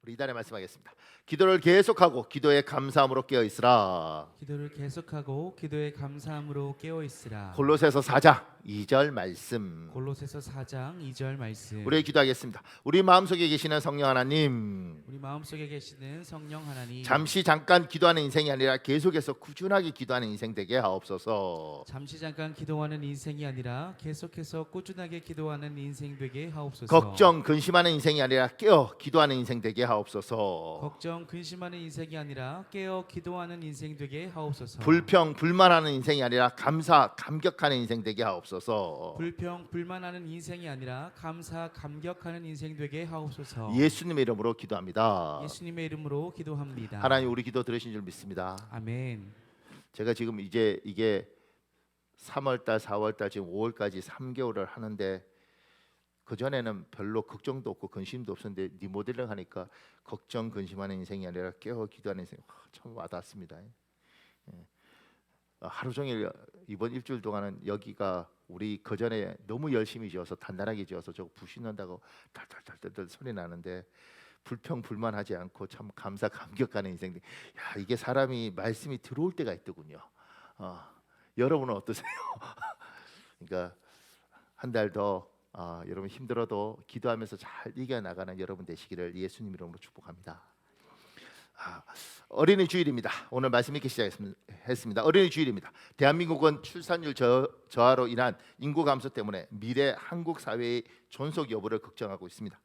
우리 이단에 말씀하겠습니다. 기도를 계속하고 기도에 감사함으로 깨어 있으라. 기도를 계속하고 기도에 감사함으로 깨어 있으라. 골로새서 4장 2절 말씀. 골로새서 4장 2절 말씀. 우리 기도하겠습니다. 우리 마음속에 계시는 성령 하나님, 우리 마음속에 계시는 성령 하나님, 잠시 잠깐 기도하는 인생이 아니라 계속해서 꾸준하게 기도하는 인생 되게 하옵소서. 잠시 잠깐 기도하는 인생이 아니라 계속해서 꾸준하게 기도하는 인생 되게 하옵소서. 걱정 근심하는 인생이 아니라 깨어 기도하는 인생 되게 하옵소서. 걱정 근심하는 인생이 아니라 깨어 기도하는 인생 되게 하옵소서. 불평 불만하는 인생이 아니라 감사 감격하는 인생 되게 하옵소서. 불평 불만하는 인생이 아니라 감사 감격하는 인생 되게 하옵소서. 예수님의 이름으로 기도합니다. 예수님의 이름으로 기도합니다. 하나님 우리 기도 들으신 줄 믿습니다. 아멘. 제가 지금 이제 이게 3월달 4월달 지금 5월까지 3개월을 하는데 그 전에는 별로 걱정도 없고 근심도 없었는데 리모델링 하니까 걱정 근심하는 인생이 아니라 깨어 기도하는 인생 참 와닿습니다. 하루 종일 이번 일주일 동안은 여기가 우리 그 전에 너무 열심히 지어서 단단하게 지어서 저거 부신난다고 달달달달 소리 나는데 불평 불만하지 않고 참 감사 감격하는 인생들. 야, 이게 사람이 말씀이 들어올 때가 있더군요. 여러분은 어떠세요? 그러니까 한 달 더 여러분 힘들어도 기도하면서 잘 이겨나가는 여러분 되시기를 예수님 이름으로 축복합니다. 어린이 주일입니다. 오늘 말씀 읽기 시작했습니다. 어린이 주일입니다. 대한민국은 출산율 저하로 인한 인구 감소 때문에 미래 한국 사회의 존속 여부를 걱정하고 있습니다.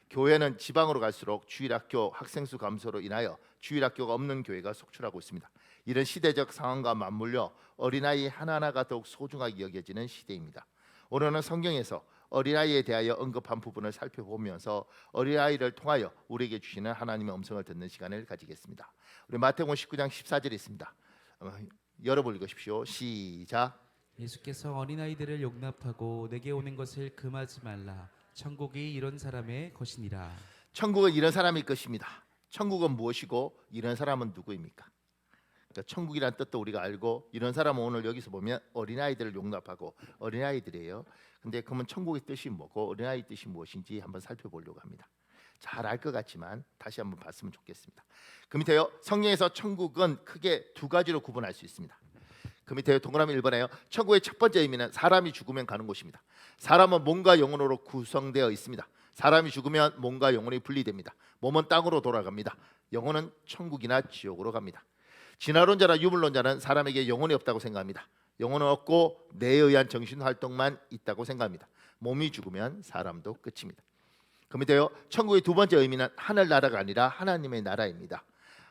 교회는 지방으로 갈수록 주일학교 학생 수 감소로 인하여 주일학교가 없는 교회가 속출하고 있습니다. 이런 시대적 상황과 맞물려 어린아이 하나하나가 더욱 소중하게 여겨지는 시대입니다. 오늘은 성경에서 어린아이에 대하여 언급한 부분을 살펴보면서 어린아이를 통하여 우리에게 주시는 하나님의 음성을 듣는 시간을 가지겠습니다. 우리 마태복음 19장 14절에 있습니다. 여러분 읽으십시오. 시작. 예수께서 어린아이들을 용납하고 내게 오는 것을 금하지 말라. 천국이 이런 사람의 것이니라. 천국은 이런 사람일 것입니다. 천국은 무엇이고 이런 사람은 누구입니까? 그러니까 천국이란 뜻도 우리가 알고 이런 사람은 오늘 여기서 보면 어린아이들을 용납하고 어린아이들이에요. 근데 그러면 천국의 뜻이 뭐고 어린아이 뜻이 무엇인지 한번 살펴보려고 합니다. 잘 알 것 같지만 다시 한번 봤으면 좋겠습니다. 그 밑에요. 성경에서 천국은 크게 두 가지로 구분할 수 있습니다. 그 밑에 동그라미 1번에요. 천국의 첫 번째 의미는 사람이 죽으면 가는 곳입니다. 사람은 몸과 영혼으로 구성되어 있습니다. 사람이 죽으면 몸과 영혼이 분리됩니다. 몸은 땅으로 돌아갑니다. 영혼은 천국이나 지옥으로 갑니다. 진화론자나 유물론자는 사람에게 영혼이 없다고 생각합니다. 영혼은 없고 뇌에 의한 정신 활동만 있다고 생각합니다. 몸이 죽으면 사람도 끝입니다. 그 밑에요. 천국의 두 번째 의미는 하늘나라가 아니라 하나님의 나라입니다.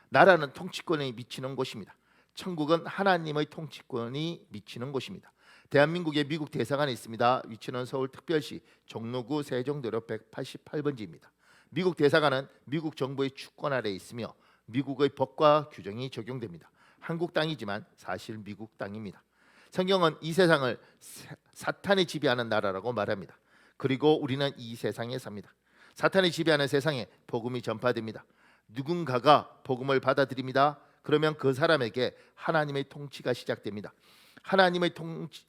나라는 통치권이 미치는 곳입니다. 천국은 하나님의 통치권이 미치는 곳입니다. 대한민국에 미국 대사관이 있습니다. 위치는 서울특별시 종로구 세종대로 188번지입니다. 미국 대사관은 미국 정부의 주권 아래에 있으며 미국의 법과 규정이 적용됩니다. 한국 땅이지만 사실 미국 땅입니다. 성경은 이 세상을 사탄이 지배하는 나라라고 말합니다. 그리고 우리는 이 세상에 삽니다. 사탄이 지배하는 세상에 복음이 전파됩니다. 누군가가 복음을 받아들입니다. 그러면 그 사람에게 하나님의 통치가 시작됩니다. 하나님의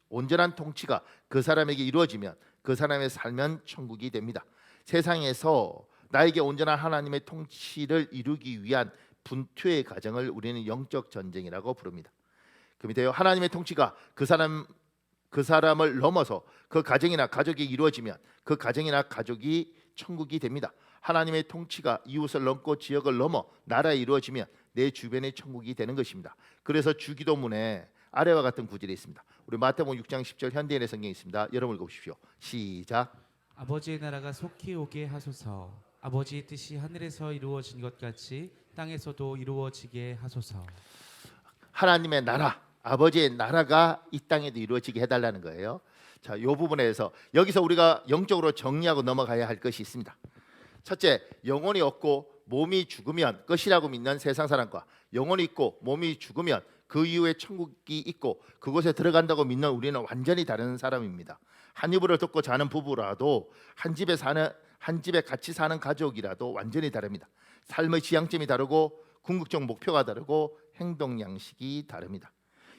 온전한 통치가 그 사람에게 이루어지면 그 사람의 삶은 천국이 됩니다. 세상에서 나에게 온전한 하나님의 통치를 이루기 위한 분투의 과정을 우리는 영적 전쟁이라고 부릅니다. 그 밑에요. 하나님의 통치가 그 사람을 넘어서 그 가정이나 가족이 이루어지면 그 가정이나 가족이 천국이 됩니다. 하나님의 통치가 이웃을 넘고 지역을 넘어 나라에 이루어지면 내 주변의 천국이 되는 것입니다. 그래서 주기도문에 아래와 같은 구절이 있습니다. 우리 마태복음 6장 10절 현대인의 성경이 있습니다. 여러분 읽어보십시오. 시작. 아버지의 나라가 속히 오게 하소서. 아버지의 뜻이 하늘에서 이루어진 것 같이 땅에서도 이루어지게 하소서. 하나님의 나라, 아버지의 나라가 이 땅에도 이루어지게 해달라는 거예요. 자, 이 부분에서 여기서 우리가 영적으로 정리하고 넘어가야 할 것이 있습니다. 첫째, 영혼이 없고 몸이 죽으면 끝이라고 믿는 세상 사람과 영혼이 있고 몸이 죽으면 그 이후에 천국이 있고 그곳에 들어간다고 믿는 우리는 완전히 다른 사람입니다. 한 이불을 덮고 자는 부부라도 한 집에 같이 사는 가족이라도 완전히 다릅니다. 삶의 지향점이 다르고 궁극적 목표가 다르고 행동 양식이 다릅니다.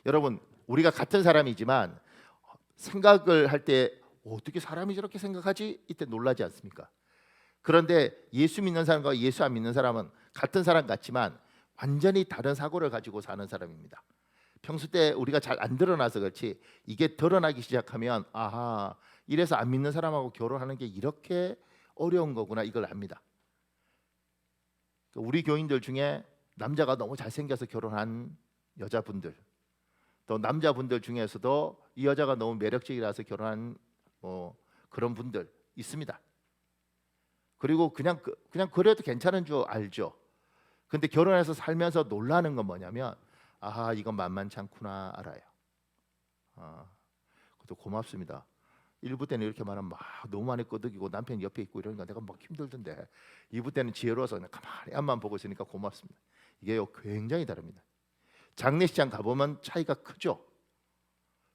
여러분, 우리가 같은 사람이지만 생각을 할 때 어떻게 사람이 저렇게 생각하지? 이때 놀라지 않습니까? 그런데 예수 믿는 사람과 예수 안 믿는 사람은 같은 사람 같지만 완전히 다른 사고를 가지고 사는 사람입니다. 평소 때 우리가 잘 안 드러나서 그렇지 이게 드러나기 시작하면 아하, 이래서 안 믿는 사람하고 결혼하는 게 이렇게 어려운 거구나 이걸 압니다. 우리 교인들 중에 남자가 너무 잘생겨서 결혼한 여자분들, 또 남자분들 중에서도 이 여자가 너무 매력적이라서 결혼한 그런 분들 있습니다. 그리고 그냥 그래도 괜찮은 줄 알죠. 근데 결혼해서 살면서 놀라는 건 뭐냐면 아하, 이건 만만치 않구나 알아요. 그것도 고맙습니다. 일부 때는 이렇게 말하면 막 너무 많이 끄덕이고 남편이 옆에 있고 이러니까 내가 막 힘들던데 2부 때는 지혜로워서 그냥 가만히 앞만 보고 있으니까 고맙습니다. 이게요 굉장히 다릅니다. 장례식장 가보면 차이가 크죠.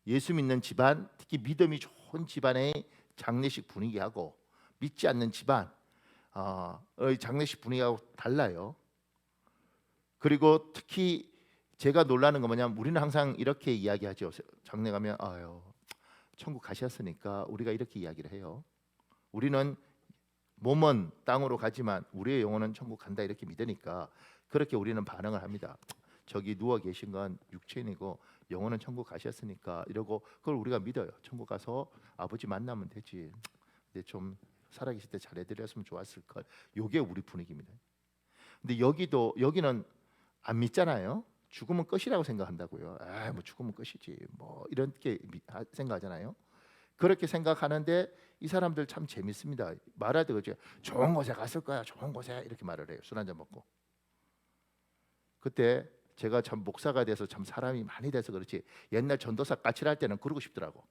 예수 믿는 집안, 특히 믿음이 좋은 집안의 장례식 분위기하고 믿지 않는 집안 장례식 분위기하고 달라요. 그리고 특히 제가 놀라는 건 뭐냐면 우리는 항상 이렇게 이야기하죠. 장례 가면 아유 천국 가셨으니까 우리가 이렇게 이야기를 해요. 우리는 몸은 땅으로 가지만 우리의 영혼은 천국 간다 이렇게 믿으니까 그렇게 우리는 반응을 합니다. 저기 누워 계신 건 육체이고 영혼은 천국 가셨으니까 이러고 그걸 우리가 믿어요. 천국 가서 아버지 만나면 되지. 근데 좀 살아계실 때 잘해드렸으면 좋았을 걸. 요게 우리 분위기입니다. 근데 여기는 안 믿잖아요. 죽으면 끝이라고 생각한다고요. 뭐 죽으면 끝이지. 뭐 이렇게 생각하잖아요. 그렇게 생각하는데 이 사람들 참 재밌습니다. 말할 때 그죠. 좋은 곳에 갔을 거야. 좋은 곳에 이렇게 말을 해요. 술 한잔 먹고. 그때 제가 참 목사가 돼서 참 사람이 많이 돼서 그렇지 옛날 전도사 까칠할 때는 그러고 싶더라고.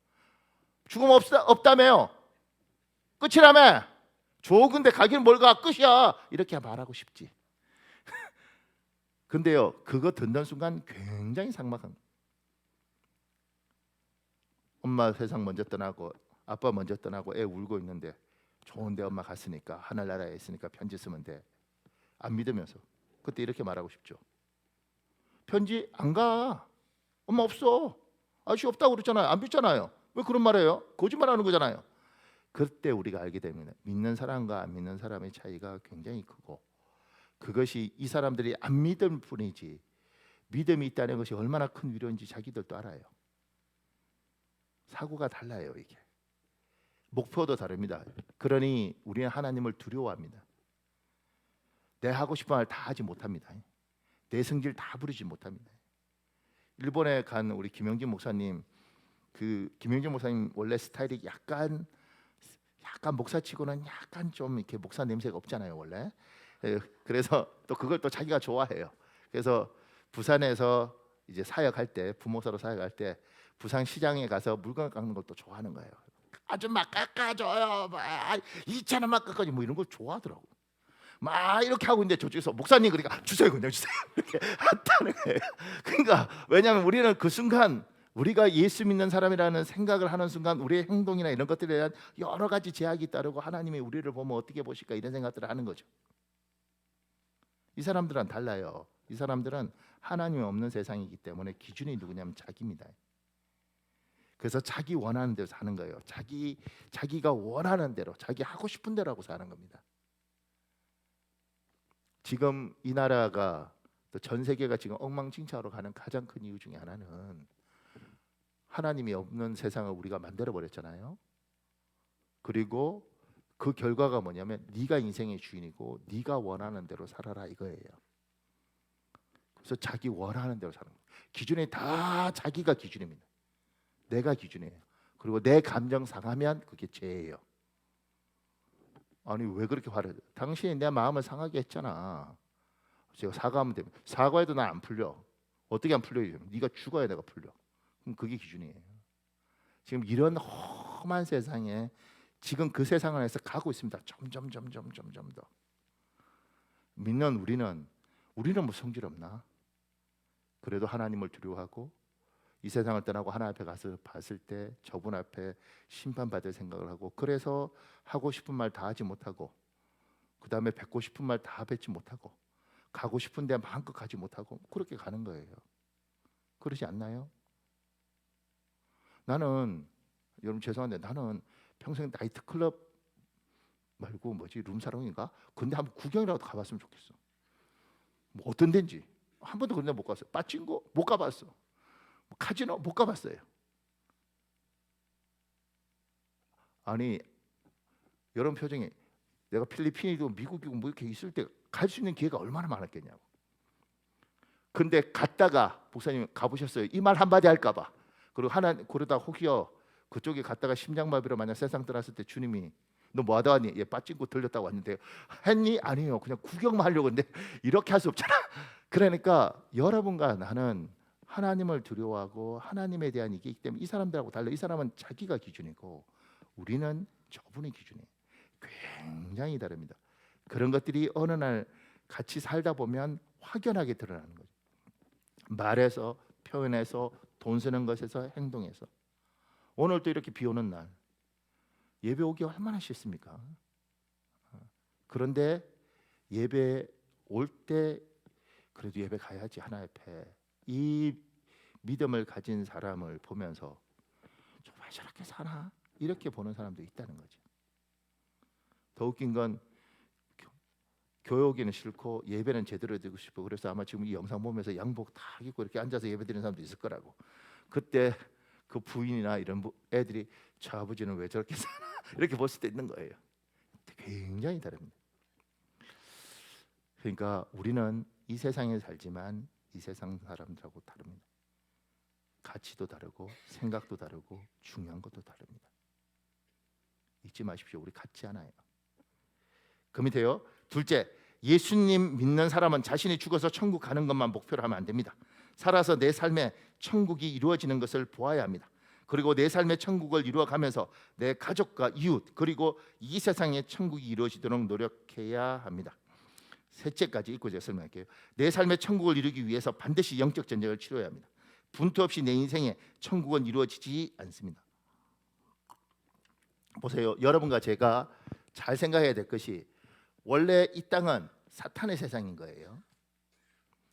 죽음 없다며요. 끝이라며. 좋은데 가기는 뭘 가. 끝이야. 이렇게 말하고 싶지. 근데요 그거 듣는 순간 굉장히 삭막한 거예요. 엄마 세상 먼저 떠나고 아빠 먼저 떠나고 애 울고 있는데 좋은데 엄마 갔으니까 하늘나라에 있으니까 편지 쓰면 돼. 안 믿으면서 그때 이렇게 말하고 싶죠. 편지 안 가. 엄마 없어. 아저씨 없다고 그랬잖아요. 안 믿잖아요. 왜 그런 말해요? 거짓말하는 거잖아요. 그때 우리가 알게 됩니다. 믿는 사람과 안 믿는 사람의 차이가 굉장히 크고 그것이 이 사람들이 안 믿을 뿐이지 믿음이 있다는 것이 얼마나 큰 위로인지 자기들도 알아요. 사고가 달라요. 이게 목표도 다릅니다. 그러니 우리는 하나님을 두려워합니다. 내 하고 싶은 말 다 하지 못합니다. 내 성질 다 부리지 못합니다. 일본에 간 우리 김영진 목사님, 그 김영진 목사님 원래 스타일이 약간 목사치고는 약간 좀 이렇게 목사 냄새가 없잖아요 원래. 그래서 또 그걸 또 자기가 좋아해요. 그래서 부산에서 이제 사역할 때 부목사로 사역할 때 부산 시장에 가서 물건 깎는 걸 또 좋아하는 거예요. 아줌마 깎아줘요. 2,000원만 깎아줘. 뭐 이런 걸 좋아하더라고. 막 이렇게 하고 있는데 저쪽에서 목사님 그러니까 주세요 그냥 주세요 이렇게 한다는 거예요. 그러니까 왜냐하면 우리는 그 순간 우리가 예수 믿는 사람이라는 생각을 하는 순간 우리의 행동이나 이런 것들에 대한 여러 가지 제약이 따르고 하나님이 우리를 보면 어떻게 보실까 이런 생각들을 하는 거죠. 이 사람들은 달라요. 이 사람들은 하나님이 없는 세상이기 때문에 기준이 누구냐면 자기입니다. 그래서 자기 원하는 대로 사는 거예요. 자기가 원하는 대로 자기 하고 싶은 대로 하고 사는 겁니다. 지금 이 나라가 또 전 세계가 지금 엉망진창으로 가는 가장 큰 이유 중에 하나는 하나님이 없는 세상을 우리가 만들어 버렸잖아요. 그리고 그 결과가 뭐냐면 네가 인생의 주인이고 네가 원하는 대로 살아라 이거예요. 그래서 자기 원하는 대로 사는 거예요. 기준이 다 자기가 기준입니다. 내가 기준이에요. 그리고 내 감정 상하면 그게 죄예요. 아니 왜 그렇게 화를 내? 당신이 내 마음을 상하게 했잖아. 제가 사과하면 됩니다. 사과해도 나 안 풀려. 어떻게 안 풀려요? 네가 죽어야 내가 풀려. 그럼 그게 기준이에요. 지금 이런 험한 세상에 지금 그 세상 안에서 가고 있습니다. 점점 더. 믿는 우리는 뭐 성질 없나? 그래도 하나님을 두려워하고 이 세상을 떠나고 하나님 앞에 가서 봤을 때 저분 앞에 심판받을 생각을 하고 그래서 하고 싶은 말 다 하지 못하고 그 다음에 뱉고 싶은 말 다 뱉지 못하고 가고 싶은 데 마음껏 가지 못하고 그렇게 가는 거예요. 그러지 않나요? 나는 여러분 죄송한데 나는 평생 나이트클럽 말고 뭐지 룸사롱인가? 근데 한번 구경이라도 가봤으면 좋겠어. 뭐 어떤 데인지 한 번도 그런 데 못 갔어요. 빠찡고 못 가봤어. 뭐 카지노 못 가봤어요. 아니 여러분 표정이 내가 필리핀이고 미국이고 뭐 이렇게 있을 때 갈 수 있는 기회가 얼마나 많았겠냐고. 근데 갔다가 목사님 가보셨어요? 이 말 한마디 할까봐. 그리고 그러다 혹여 그쪽에 갔다가 심장마비로 만약 세상 떠났을 때 주님이 너 뭐하다 왔니? 얘 빠찡고 들렸다고 왔는데 했니? 아니에요. 그냥 구경만 하려고 했는데 이렇게 할 수 없잖아. 그러니까 여러분과 나는 하나님을 두려워하고 하나님에 대한 이게 있기 때문에 이 사람들하고 달라. 이 사람은 자기가 기준이고 우리는 저분의 기준이 굉장히 다릅니다. 그런 것들이 어느 날 같이 살다 보면 확연하게 드러나는 거죠. 말에서, 표현에서, 돈 쓰는 것에서, 행동에서. 오늘도 이렇게 비 오는 날 예배 오기 얼마나 싫습니까? 그런데 예배 올 때 그래도 예배 가야지 하나 옆에 이 믿음을 가진 사람을 보면서 왜 저렇게 사나? 이렇게 보는 사람도 있다는 거죠. 더 웃긴 건 교회 오기는 싫고 예배는 제대로 드리고 싶어. 그래서 아마 지금 이 영상 보면서 양복 다 입고 이렇게 앉아서 예배 드리는 사람도 있을 거라고. 그때 그 부인이나 이런 애들이 저 아버지는 왜 저렇게 사나 이렇게 볼 수도 있는 거예요. 굉장히 다릅니다. 그러니까 우리는 이 세상에 살지만 이 세상 사람들하고 다릅니다. 가치도 다르고 생각도 다르고 중요한 것도 다릅니다. 잊지 마십시오. 우리 같지 않아요. 그 밑에요. 둘째, 예수님 믿는 사람은 자신이 죽어서 천국 가는 것만 목표로 하면 안 됩니다. 살아서 내 삶에 천국이 이루어지는 것을 보아야 합니다. 그리고 내 삶의 천국을 이루어가면서 내 가족과 이웃 그리고 이 세상에 천국이 이루어지도록 노력해야 합니다. 셋째까지 읽고 제가 설명할게요. 내 삶의 천국을 이루기 위해서 반드시 영적 전쟁을 치러야 합니다. 분투 없이 내 인생에 천국은 이루어지지 않습니다. 보세요. 여러분과 제가 잘 생각해야 될 것이 원래 이 땅은 사탄의 세상인 거예요.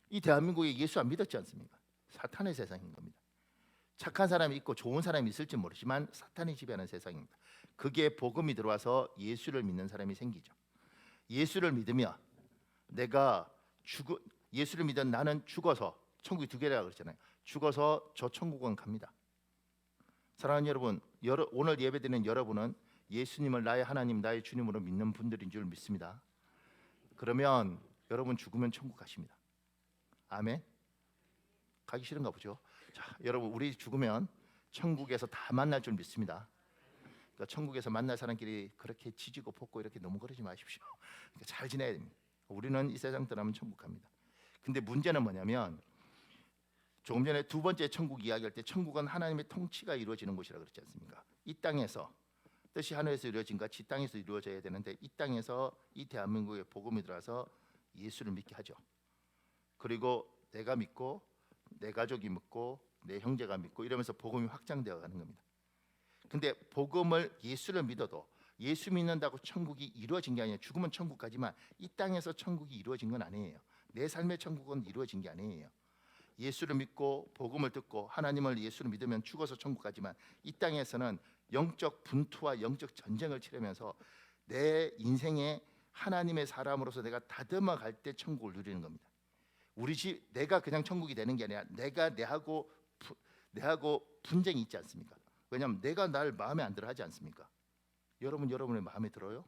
이 대한민국에 예수 안 믿었지 않습니까? 사탄의 세상인 겁니다. 착한 사람이 있고 좋은 사람이 있을지 모르지만 사탄이 지배하는 세상입니다. 그게 복음이 들어와서 예수를 믿는 사람이 생기죠. 예수를 믿으면 예수를 믿은 나는 죽어서 천국이 두 개라고 그랬잖아요. 죽어서 저 천국은 갑니다. 사랑하는 여러분, 오늘 예배드리는 여러분은 예수님을 나의 하나님, 나의 주님으로 믿는 분들인 줄 믿습니다. 그러면 여러분 죽으면 천국 가십니다. 아멘. 가기 싫은가 보죠. 자, 여러분 우리 죽으면 천국에서 다 만날 줄 믿습니다. 그러니까 천국에서 만날 사람끼리 그렇게 지지고 볶고 이렇게 너무 그러지 마십시오. 그러니까 잘 지내야 됩니다. 우리는 이 세상 떠나면 천국 갑니다. 근데 문제는 뭐냐면 조금 전에 두 번째 천국 이야기할 때 천국은 하나님의 통치가 이루어지는 곳이라고 그랬지 않습니까? 이 땅에서 뜻이 하늘에서 이루어진 같이 땅에서 이루어져야 되는데 이 땅에서 이 대한민국에 복음이 들어와서 예수를 믿게 하죠. 그리고 내가 믿고 내 가족이 믿고 내 형제가 믿고 이러면서 복음이 확장되어 가는 겁니다. 근데 복음을 예수를 믿어도 예수 믿는다고 천국이 이루어진 게 아니에요. 죽으면 천국 가지만 이 땅에서 천국이 이루어진 건 아니에요. 내 삶의 천국은 이루어진 게 아니에요. 예수를 믿고 복음을 듣고 하나님을 예수를 믿으면 죽어서 천국 가지만 이 땅에서는 영적 분투와 영적 전쟁을 치르면서 내 인생에 하나님의 사람으로서 내가 다듬어 갈 때 천국을 누리는 겁니다. 우리 집 내가 그냥 천국이 되는 게 아니라 내가 내하고 분쟁이 있지 않습니까? 왜냐하면 내가 날 마음에 안 들어 하지 않습니까? 여러분의 마음에 들어요?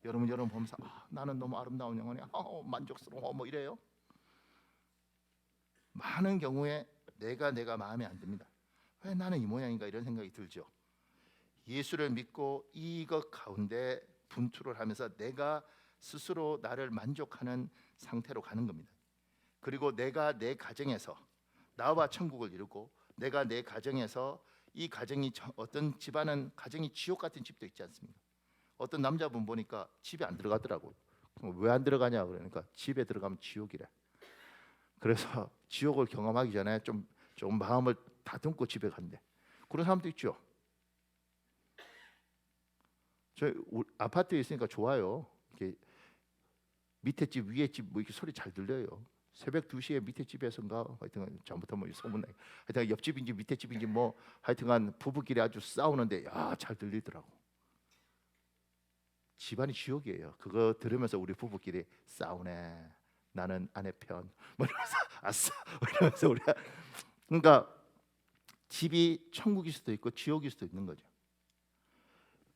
여러분 보면서 나는 너무 아름다운 영혼이야. 만족스러워 뭐 이래요? 많은 경우에 내가 마음에 안 듭니다. 왜 나는 이 모양인가 이런 생각이 들죠. 예수를 믿고 이것 가운데 분투를 하면서 내가 스스로 나를 만족하는 상태로 가는 겁니다. 그리고 내가 내 가정에서 나와 천국을 이루고 내가 내 가정에서 이 가정이 어떤 집안은 가정이 지옥 같은 집도 있지 않습니까? 어떤 남자분 보니까 집에 안 들어가더라고요. 왜 안 들어가냐 그러니까 집에 들어가면 지옥이래. 그래서 지옥을 경험하기 전에 좀 마음을 다듬고 집에 간대. 그런 사람도 있죠. 저 아파트에 있으니까 좋아요. 이렇게 밑에 집 위에 집 뭐 이렇게 소리 잘 들려요. 새벽 2시에 밑에 집에서인가 하여튼 잘못하면 소문나요. 하여튼 옆집인지 밑에 집인지 뭐 하여튼간 부부끼리 아주 싸우는데 잘 들리더라고. 집안이 지옥이에요. 그거 들으면서 우리 부부끼리 싸우네. 나는 아내 편. 뭐 이러면서 아싸. 뭐 이러면서 우리가 그러니까 집이 천국일 수도 있고 지옥일 수도 있는 거죠.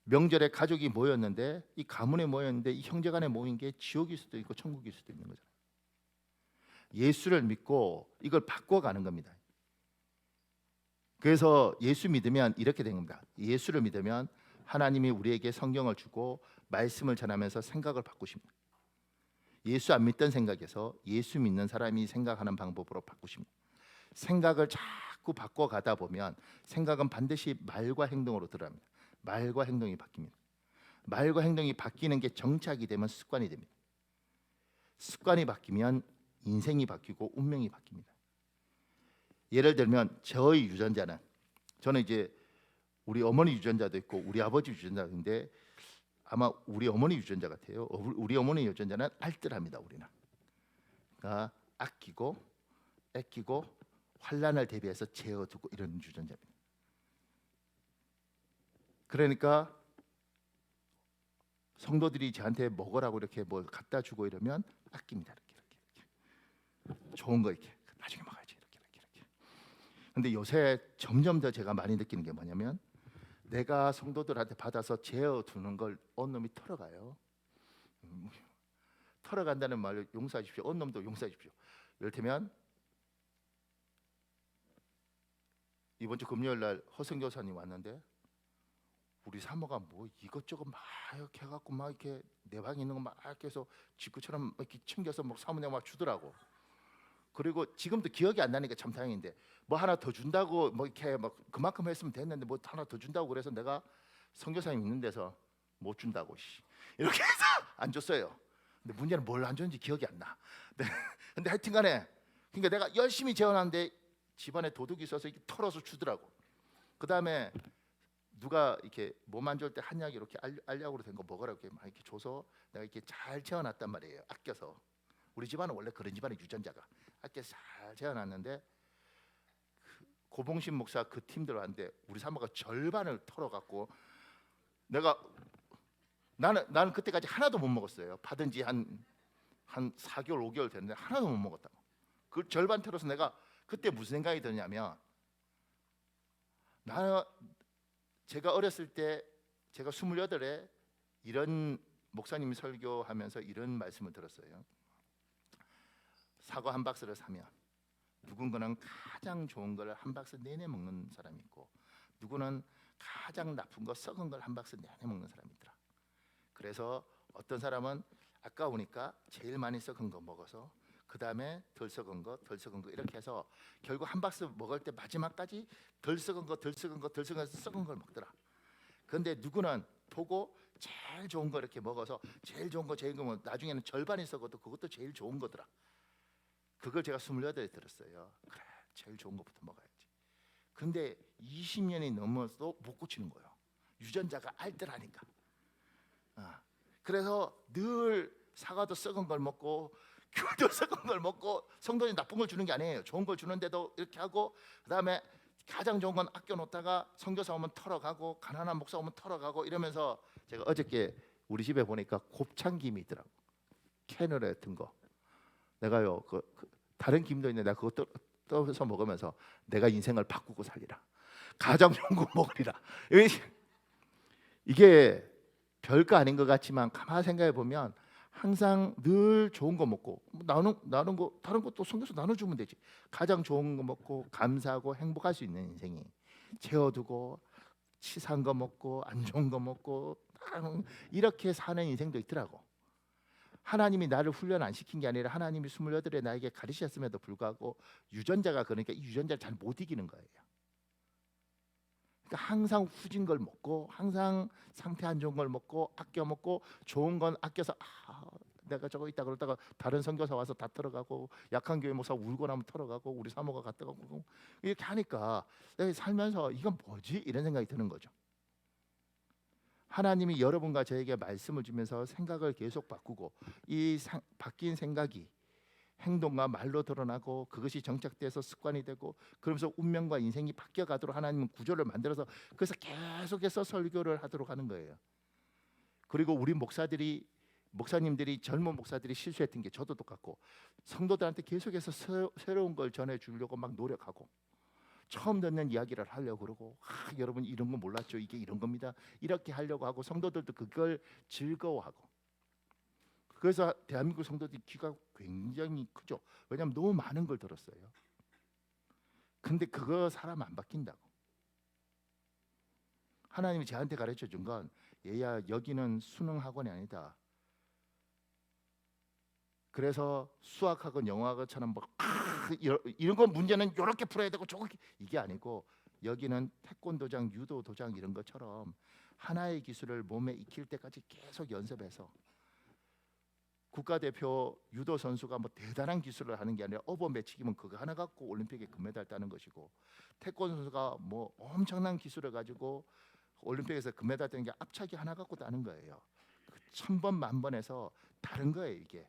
명절에 가족이 모였는데 이 가문에 모였는데 이 형제간에 모인 게 지옥일 수도 있고 천국일 수도 있는 거잖아요. 예수를 믿고 이걸 바꿔가는 겁니다. 그래서 예수 믿으면 이렇게 된 겁니다. 예수를 믿으면 하나님이 우리에게 성경을 주고 말씀을 전하면서 생각을 바꾸십니다. 예수 안 믿던 생각에서 예수 믿는 사람이 생각하는 방법으로 바꾸십니다. 생각을 자꾸 바꿔가다 보면 생각은 반드시 말과 행동으로 들어갑니다. 말과 행동이 바뀝니다. 말과 행동이 바뀌는 게 정착이 되면 습관이 됩니다. 습관이 바뀌면 인생이 바뀌고 운명이 바뀝니다. 예를 들면 저의 유전자는, 저는 이제 우리 어머니 유전자도 있고 우리 아버지 유전자인데 아마 우리 어머니 유전자 같아요. 우리 어머니 유전자는 알뜰합니다. 우리는 그러니까 아끼고 아끼고 환난을 대비해서 재워두고 이런 유전자입니다. 그러니까 성도들이 저한테 먹으라고 이렇게 뭘 갖다 주고 이러면 아낍니다. 이렇게 좋은 거 이렇게 나중에 먹어야지 이렇게. 근데 요새 점점 더 제가 많이 느끼는 게 뭐냐면 내가 성도들한테 받아서 재워두는 걸 어느 놈이 털어가요. 털어간다는 말을 용서해 주십시오. 어느 놈도 용서해 주십시오. 이를테면 이번 주 금요일 날 허승 교사님 왔는데 우리 사모가 뭐 이것저것 막 이렇게 해갖고 막 이렇게 내 방에 있는 거 막 이렇게 해서 직구처럼 이렇게 챙겨서 막 사모님 막 주더라고. 그리고 지금도 기억이 안 나니까 참 다행인데 뭐 하나 더 준다고 뭐 이렇게 막 그만큼 했으면 됐는데 뭐 하나 더 준다고 그래서 내가 선교사님 있는 데서 못 준다고 이렇게 해서 안 줬어요. 근데 문제는 뭘 안 줬는지 기억이 안 나. 근데 하여튼간에 그러니까 내가 열심히 재워놨는데 집안에 도둑이 있어서 이렇게 털어서 주더라고. 그 다음에 누가 이렇게 몸 안 좋을 때 한약 이렇게 알약으로 된 거 먹으라고 이렇게 막 이렇게 줘서 내가 이렇게 잘 재워놨단 말이에요. 아껴서. 우리 집안은 원래 그런 집안의 유전자가 아껴서 잘 재워놨는데 고봉신 목사 그 팀들 왔는데 우리 사모가 절반을 털어갖고 나는 그때까지 하나도 못 먹었어요. 받은 지 한 4개월 5개월 됐는데 하나도 못 먹었다고. 그 절반 털어서 내가 그때 무슨 생각이 드냐면 제가 어렸을 때 제가 28에 이런 목사님이 설교하면서 이런 말씀을 들었어요. 사과 한 박스를 사면 누군가는 가장 좋은 걸 한 박스 내내 먹는 사람이 있고 누구는 가장 나쁜 거 썩은 걸 한 박스 내내 먹는 사람이 있더라. 그래서 어떤 사람은 아까우니까 제일 많이 썩은 거 먹어서 그 다음에 덜 썩은 거 이렇게 해서 결국 한 박스 먹을 때 마지막까지 덜 썩은 거 썩은 걸 먹더라. 그런데 누구는 보고 제일 좋은 거 이렇게 먹어서 제일 좋은 거 나중에는 절반이 썩어도 그것도 제일 좋은 거더라. 그걸 제가 28에 들었어요. 그래, 제일 좋은 것부터 먹어야지. 근데 20년이 넘어도 못 고치는 거예요. 유전자가 알뜰하니까. 그래서 늘 사과도 썩은 걸 먹고 귤도 썩은 걸 먹고 성도님 나쁜 걸 주는 게 아니에요. 좋은 걸 주는데도 이렇게 하고 그다음에 가장 좋은 건 아껴놓다가 선교사 오면 털어가고 가난한 목사 오면 털어가고 이러면서 제가 어저께 우리 집에 보니까 곱창김이 있더라고. 캐널에 든 거. 내가요 다른 김도 있는데 내가 그거 떠서 먹으면서 내가 인생을 바꾸고 살리라. 가장 좋은 거 먹으리라. 이게 별거 아닌 것 같지만 가만히 생각해 보면 항상 늘 좋은 거 먹고 나눈 거 다른 것도 성경에서 나눠주면 되지. 가장 좋은 거 먹고 감사하고 행복할 수 있는 인생이 채워두고 치사한 거 먹고 안 좋은 거 먹고 이렇게 사는 인생도 있더라고. 하나님이 나를 훈련 안 시킨 게 아니라 하나님이 28에 나에게 가르치셨음에도 불구하고 유전자가 그러니까 이 유전자를 잘 못 이기는 거예요. 그러니까 항상 후진 걸 먹고 항상 상태 안 좋은 걸 먹고 아껴 먹고 좋은 건 아껴서 내가 저거 있다 그러다가 다른 선교사 와서 다 털어가고 약한 교회 목사 울고 나면 털어가고 우리 사모가 갔다 가고 이렇게 하니까 내가 살면서 이건 뭐지? 이런 생각이 드는 거죠. 하나님이 여러분과 저에게 말씀을 주면서 생각을 계속 바꾸고 이 바뀐 생각이 행동과 말로 드러나고 그것이 정착돼서 습관이 되고 그러면서 운명과 인생이 바뀌어가도록 하나님은 구조를 만들어서 그래서 계속해서 설교를 하도록 하는 거예요. 그리고 우리 목사님들이 젊은 목사들이 실수했던 게 저도 똑같고 성도들한테 계속해서 새로운 걸 전해 주려고 막 노력하고 처음 듣는 이야기를 하려고 그러고 여러분 이런 거 몰랐죠? 이게 이런 겁니다. 이렇게 하려고 하고 성도들도 그걸 즐거워하고 그래서 대한민국 성도들이 귀가 굉장히 크죠. 왜냐하면 너무 많은 걸 들었어요. 근데 그거 사람 안 바뀐다고. 하나님이 저한테 가르쳐 준 건 얘야 여기는 수능 학원이 아니다. 그래서 수학학원 영어학원처럼 뭐 이런 거 문제는 이렇게 풀어야 되고 저렇게 이게 아니고 여기는 태권도장, 유도도장 이런 것처럼 하나의 기술을 몸에 익힐 때까지 계속 연습해서 국가대표 유도 선수가 뭐 대단한 기술을 하는 게 아니라 어버 매치기면 그거 하나 갖고 올림픽에 금메달 따는 것이고 태권 선수가 뭐 엄청난 기술을 가지고 올림픽에서 금메달 따는 게 앞차기 하나 갖고 따는 거예요. 그 1000번 만번에서 다른 거예요 이게.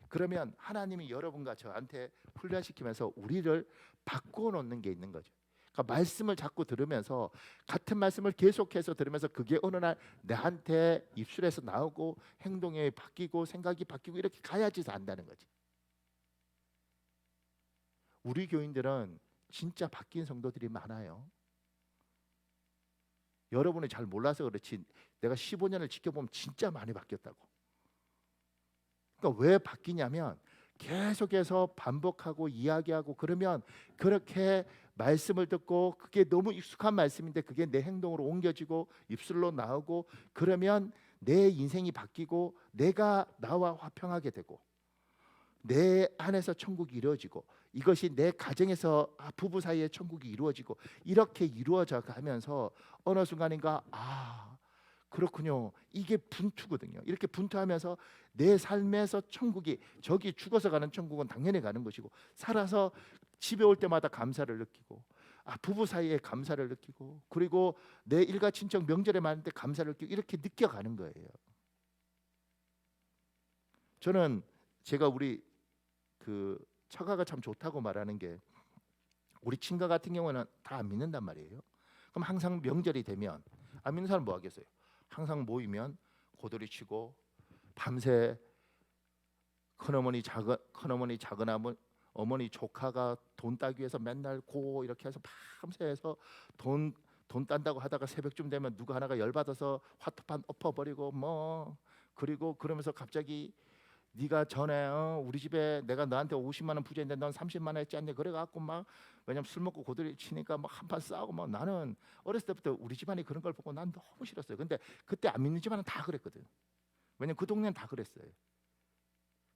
그러면 하나님이 여러분과 저한테 훈련시키면서 우리를 바꾸어 놓는 게 있는 거죠. 그러니까 말씀을 자꾸 들으면서 같은 말씀을 계속해서 들으면서 그게 어느 날 나한테 입술에서 나오고 행동이 바뀌고 생각이 바뀌고 이렇게 가야지 안다는 거지. 우리 교인들은 진짜 바뀐 성도들이 많아요. 여러분이 잘 몰라서 그렇지 내가 15년을 지켜보면 진짜 많이 바뀌었다고. 그러니까 왜 바뀌냐면 계속해서 반복하고 이야기하고 그러면 그렇게 말씀을 듣고 그게 너무 익숙한 말씀인데 그게 내 행동으로 옮겨지고 입술로 나오고 그러면 내 인생이 바뀌고 내가 나와 화평하게 되고 내 안에서 천국이 이루어지고 이것이 내 가정에서 부부 사이에 천국이 이루어지고 이렇게 이루어져 가면서 어느 순간인가 그렇군요. 이게 분투거든요. 이렇게 분투하면서 내 삶에서 천국이 저기 죽어서 가는 천국은 당연히 가는 것이고 살아서 집에 올 때마다 감사를 느끼고 부부 사이에 감사를 느끼고 그리고 내 일가 친척 명절에 만날 때 감사를 느끼고 이렇게 느껴가는 거예요. 저는 제가 우리 그 처가가 참 좋다고 말하는 게 우리 친가 같은 경우는 다 안 믿는단 말이에요. 그럼 항상 명절이 되면 안 믿는 사람 뭐 하겠어요? 항상 모이면 고돌이 치고 밤새 큰어머니 작은 어머니 조카가 돈 따기 위해서 맨날 고 이렇게 해서 밤새서 돈 딴다고 하다가 새벽쯤 되면 누구 하나가 열받아서 화투판 엎어버리고 뭐 그리고 그러면서 갑자기 네가 전에 우리 집에 내가 너한테 50만 원 부자인데 넌 30만 원 했지 않냐 그래갖고 막 왜냐면 술 먹고 고들이 치니까 막 한판 싸우고 막 나는 어렸을 때부터 우리 집안이 그런 걸 보고 난 너무 싫었어요. 근데 그때 안 믿는 집안은 다 그랬거든. 왜냐면 그 동네는 다 그랬어요.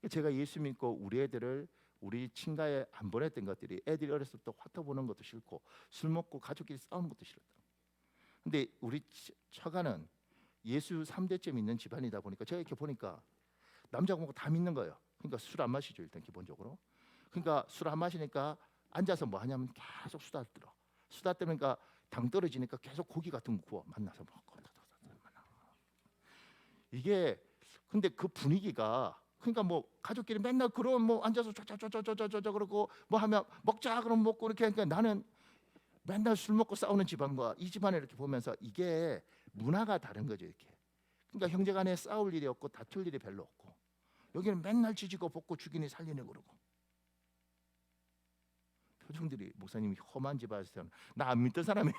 제가 예수 믿고 우리 애들을 우리 친가에 안 보냈던 것들이 애들이 어렸을 때 화터 보는 것도 싫고 술 먹고 가족끼리 싸우는 것도 싫었다. 근데 우리 처가는 예수 3대째 믿는 집안이다 보니까 제가 이렇게 보니까 남자고 뭐고 다 믿는 거예요. 그러니까 술 안 마시죠 일단 기본적으로. 그러니까 술 안 마시니까 앉아서 뭐 하냐면 계속 수다 떨어. 수다 떨으니까 당 떨어지니까 계속 고기 같은 거 구워 만나서 먹고. 이게 근데 그 분위기가 그러니까 뭐 가족끼리 맨날 그런 뭐 앉아서 저저저저저저 그러고 뭐 하면 먹자 그럼 먹고 이렇게 하니까 나는 맨날 술 먹고 싸우는 집안과 이 집안을 이렇게 보면서 이게 문화가 다른 거죠 이렇게. 그러니까 형제간에 싸울 일이 없고 다툴 일이 별로 없고 여기는 맨날 지지고 볶고 죽이니 살리니 그러고 표정들이 목사님이 험한 집안에서 나 안 믿던 사람이에요.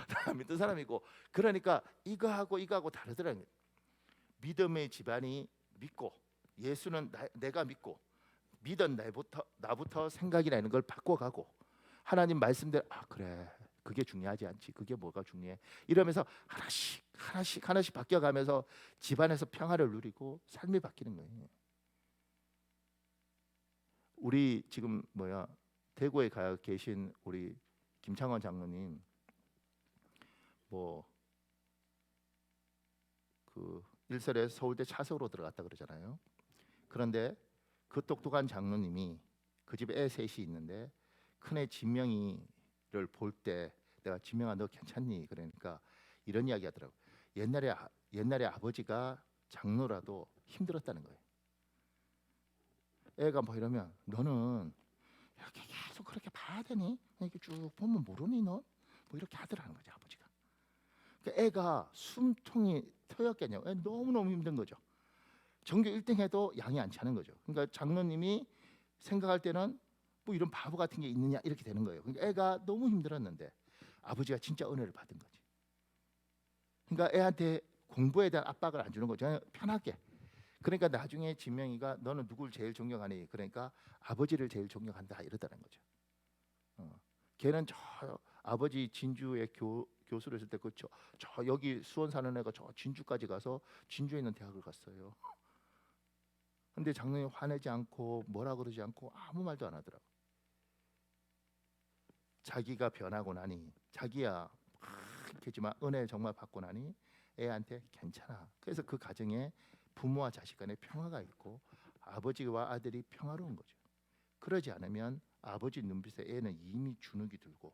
나 안 믿던 사람이고 그러니까 이거하고 다르더라고요. 믿음의 집안이 믿고 예수는 내가 믿고 믿은 나부터 생각이라는 걸 바꿔가고 하나님 말씀대로 그래 그게 중요하지 않지 그게 뭐가 중요해 이러면서 하나씩 바뀌어가면서 집안에서 평화를 누리고 삶이 바뀌는 거예요. 우리 지금 대구에 가 계신 우리 김창원 장로님 뭐 그 일설에 서울대 차석으로 들어갔다 그러잖아요. 그런데 그 똑똑한 장로님이 그 집에 애 셋이 있는데 큰애 진명이를 볼 때 내가 진명아 너 괜찮니? 그러니까 이런 이야기 하더라고. 옛날에 아버지가 장로라도 힘들었다는 거예요. 애가 뭐 이러면 너는 이렇게 계속 그렇게 봐야 되니? 이렇게 쭉 보면 모르니 너? 뭐 이렇게 하더라는 거죠 아버지가. 그러니까 애가 숨통이 트였겠냐고. 너무너무 힘든 거죠. 전교 1등 해도 양이 안 차는 거죠. 그러니까 장로님이 생각할 때는 뭐 이런 바보 같은 게 있느냐 이렇게 되는 거예요. 그러니까 애가 너무 힘들었는데 아버지가 진짜 은혜를 받은 거지. 그러니까 애한테 공부에 대한 압박을 안 주는 거죠. 그냥 편하게. 그러니까 나중에 진명이가 너는 누굴 제일 존경하니? 그러니까 아버지를 제일 존경한다 이러다는 거죠. 걔는 저 아버지 진주에 교수를 했을 때 그저 여기 수원 사는 애가 저 진주까지 가서 진주에 있는 대학을 갔어요. 근데 장로님 화내지 않고 뭐라 그러지 않고 아무 말도 안 하더라고. 자기가 변하고 나니 자기야 그렇겠지만 은혜 정말 받고 나니 애한테 괜찮아. 그래서 그 가정에 부모와 자식 간에 평화가 있고 아버지와 아들이 평화로운 거죠. 그러지 않으면 아버지 눈빛에 애는 이미 주눅이 들고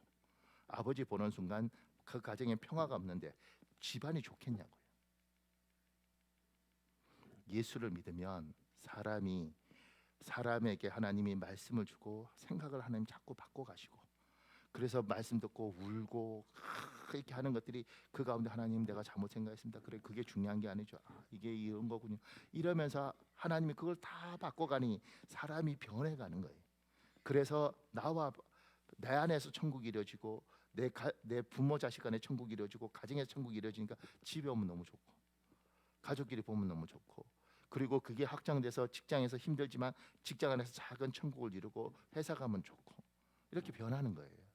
아버지 보는 순간 그 가정에 평화가 없는데 집안이 좋겠냐고요. 예수를 믿으면 사람에게 하나님이 말씀을 주고 생각을 하나님 자꾸 바꿔 가시고 그래서 말씀 듣고 울고 이렇게 하는 것들이 그 가운데 하나님 내가 잘못 생각했습니다. 그래 그게 중요한 게 아니죠. 이게 이런 거군요. 이러면서 하나님이 그걸 다 바꿔가니 사람이 변해가는 거예요. 그래서 나와 내 안에서 천국이 이루어지고 내 부모 자식 간에 천국이 이루어지고 가정에서 천국이 이루어지니까 집에 오면 너무 좋고 가족끼리 보면 너무 좋고 그리고 그게 확장돼서 직장에서 힘들지만 직장 안에서 작은 천국을 이루고 회사 가면 좋고 이렇게 변하는 거예요.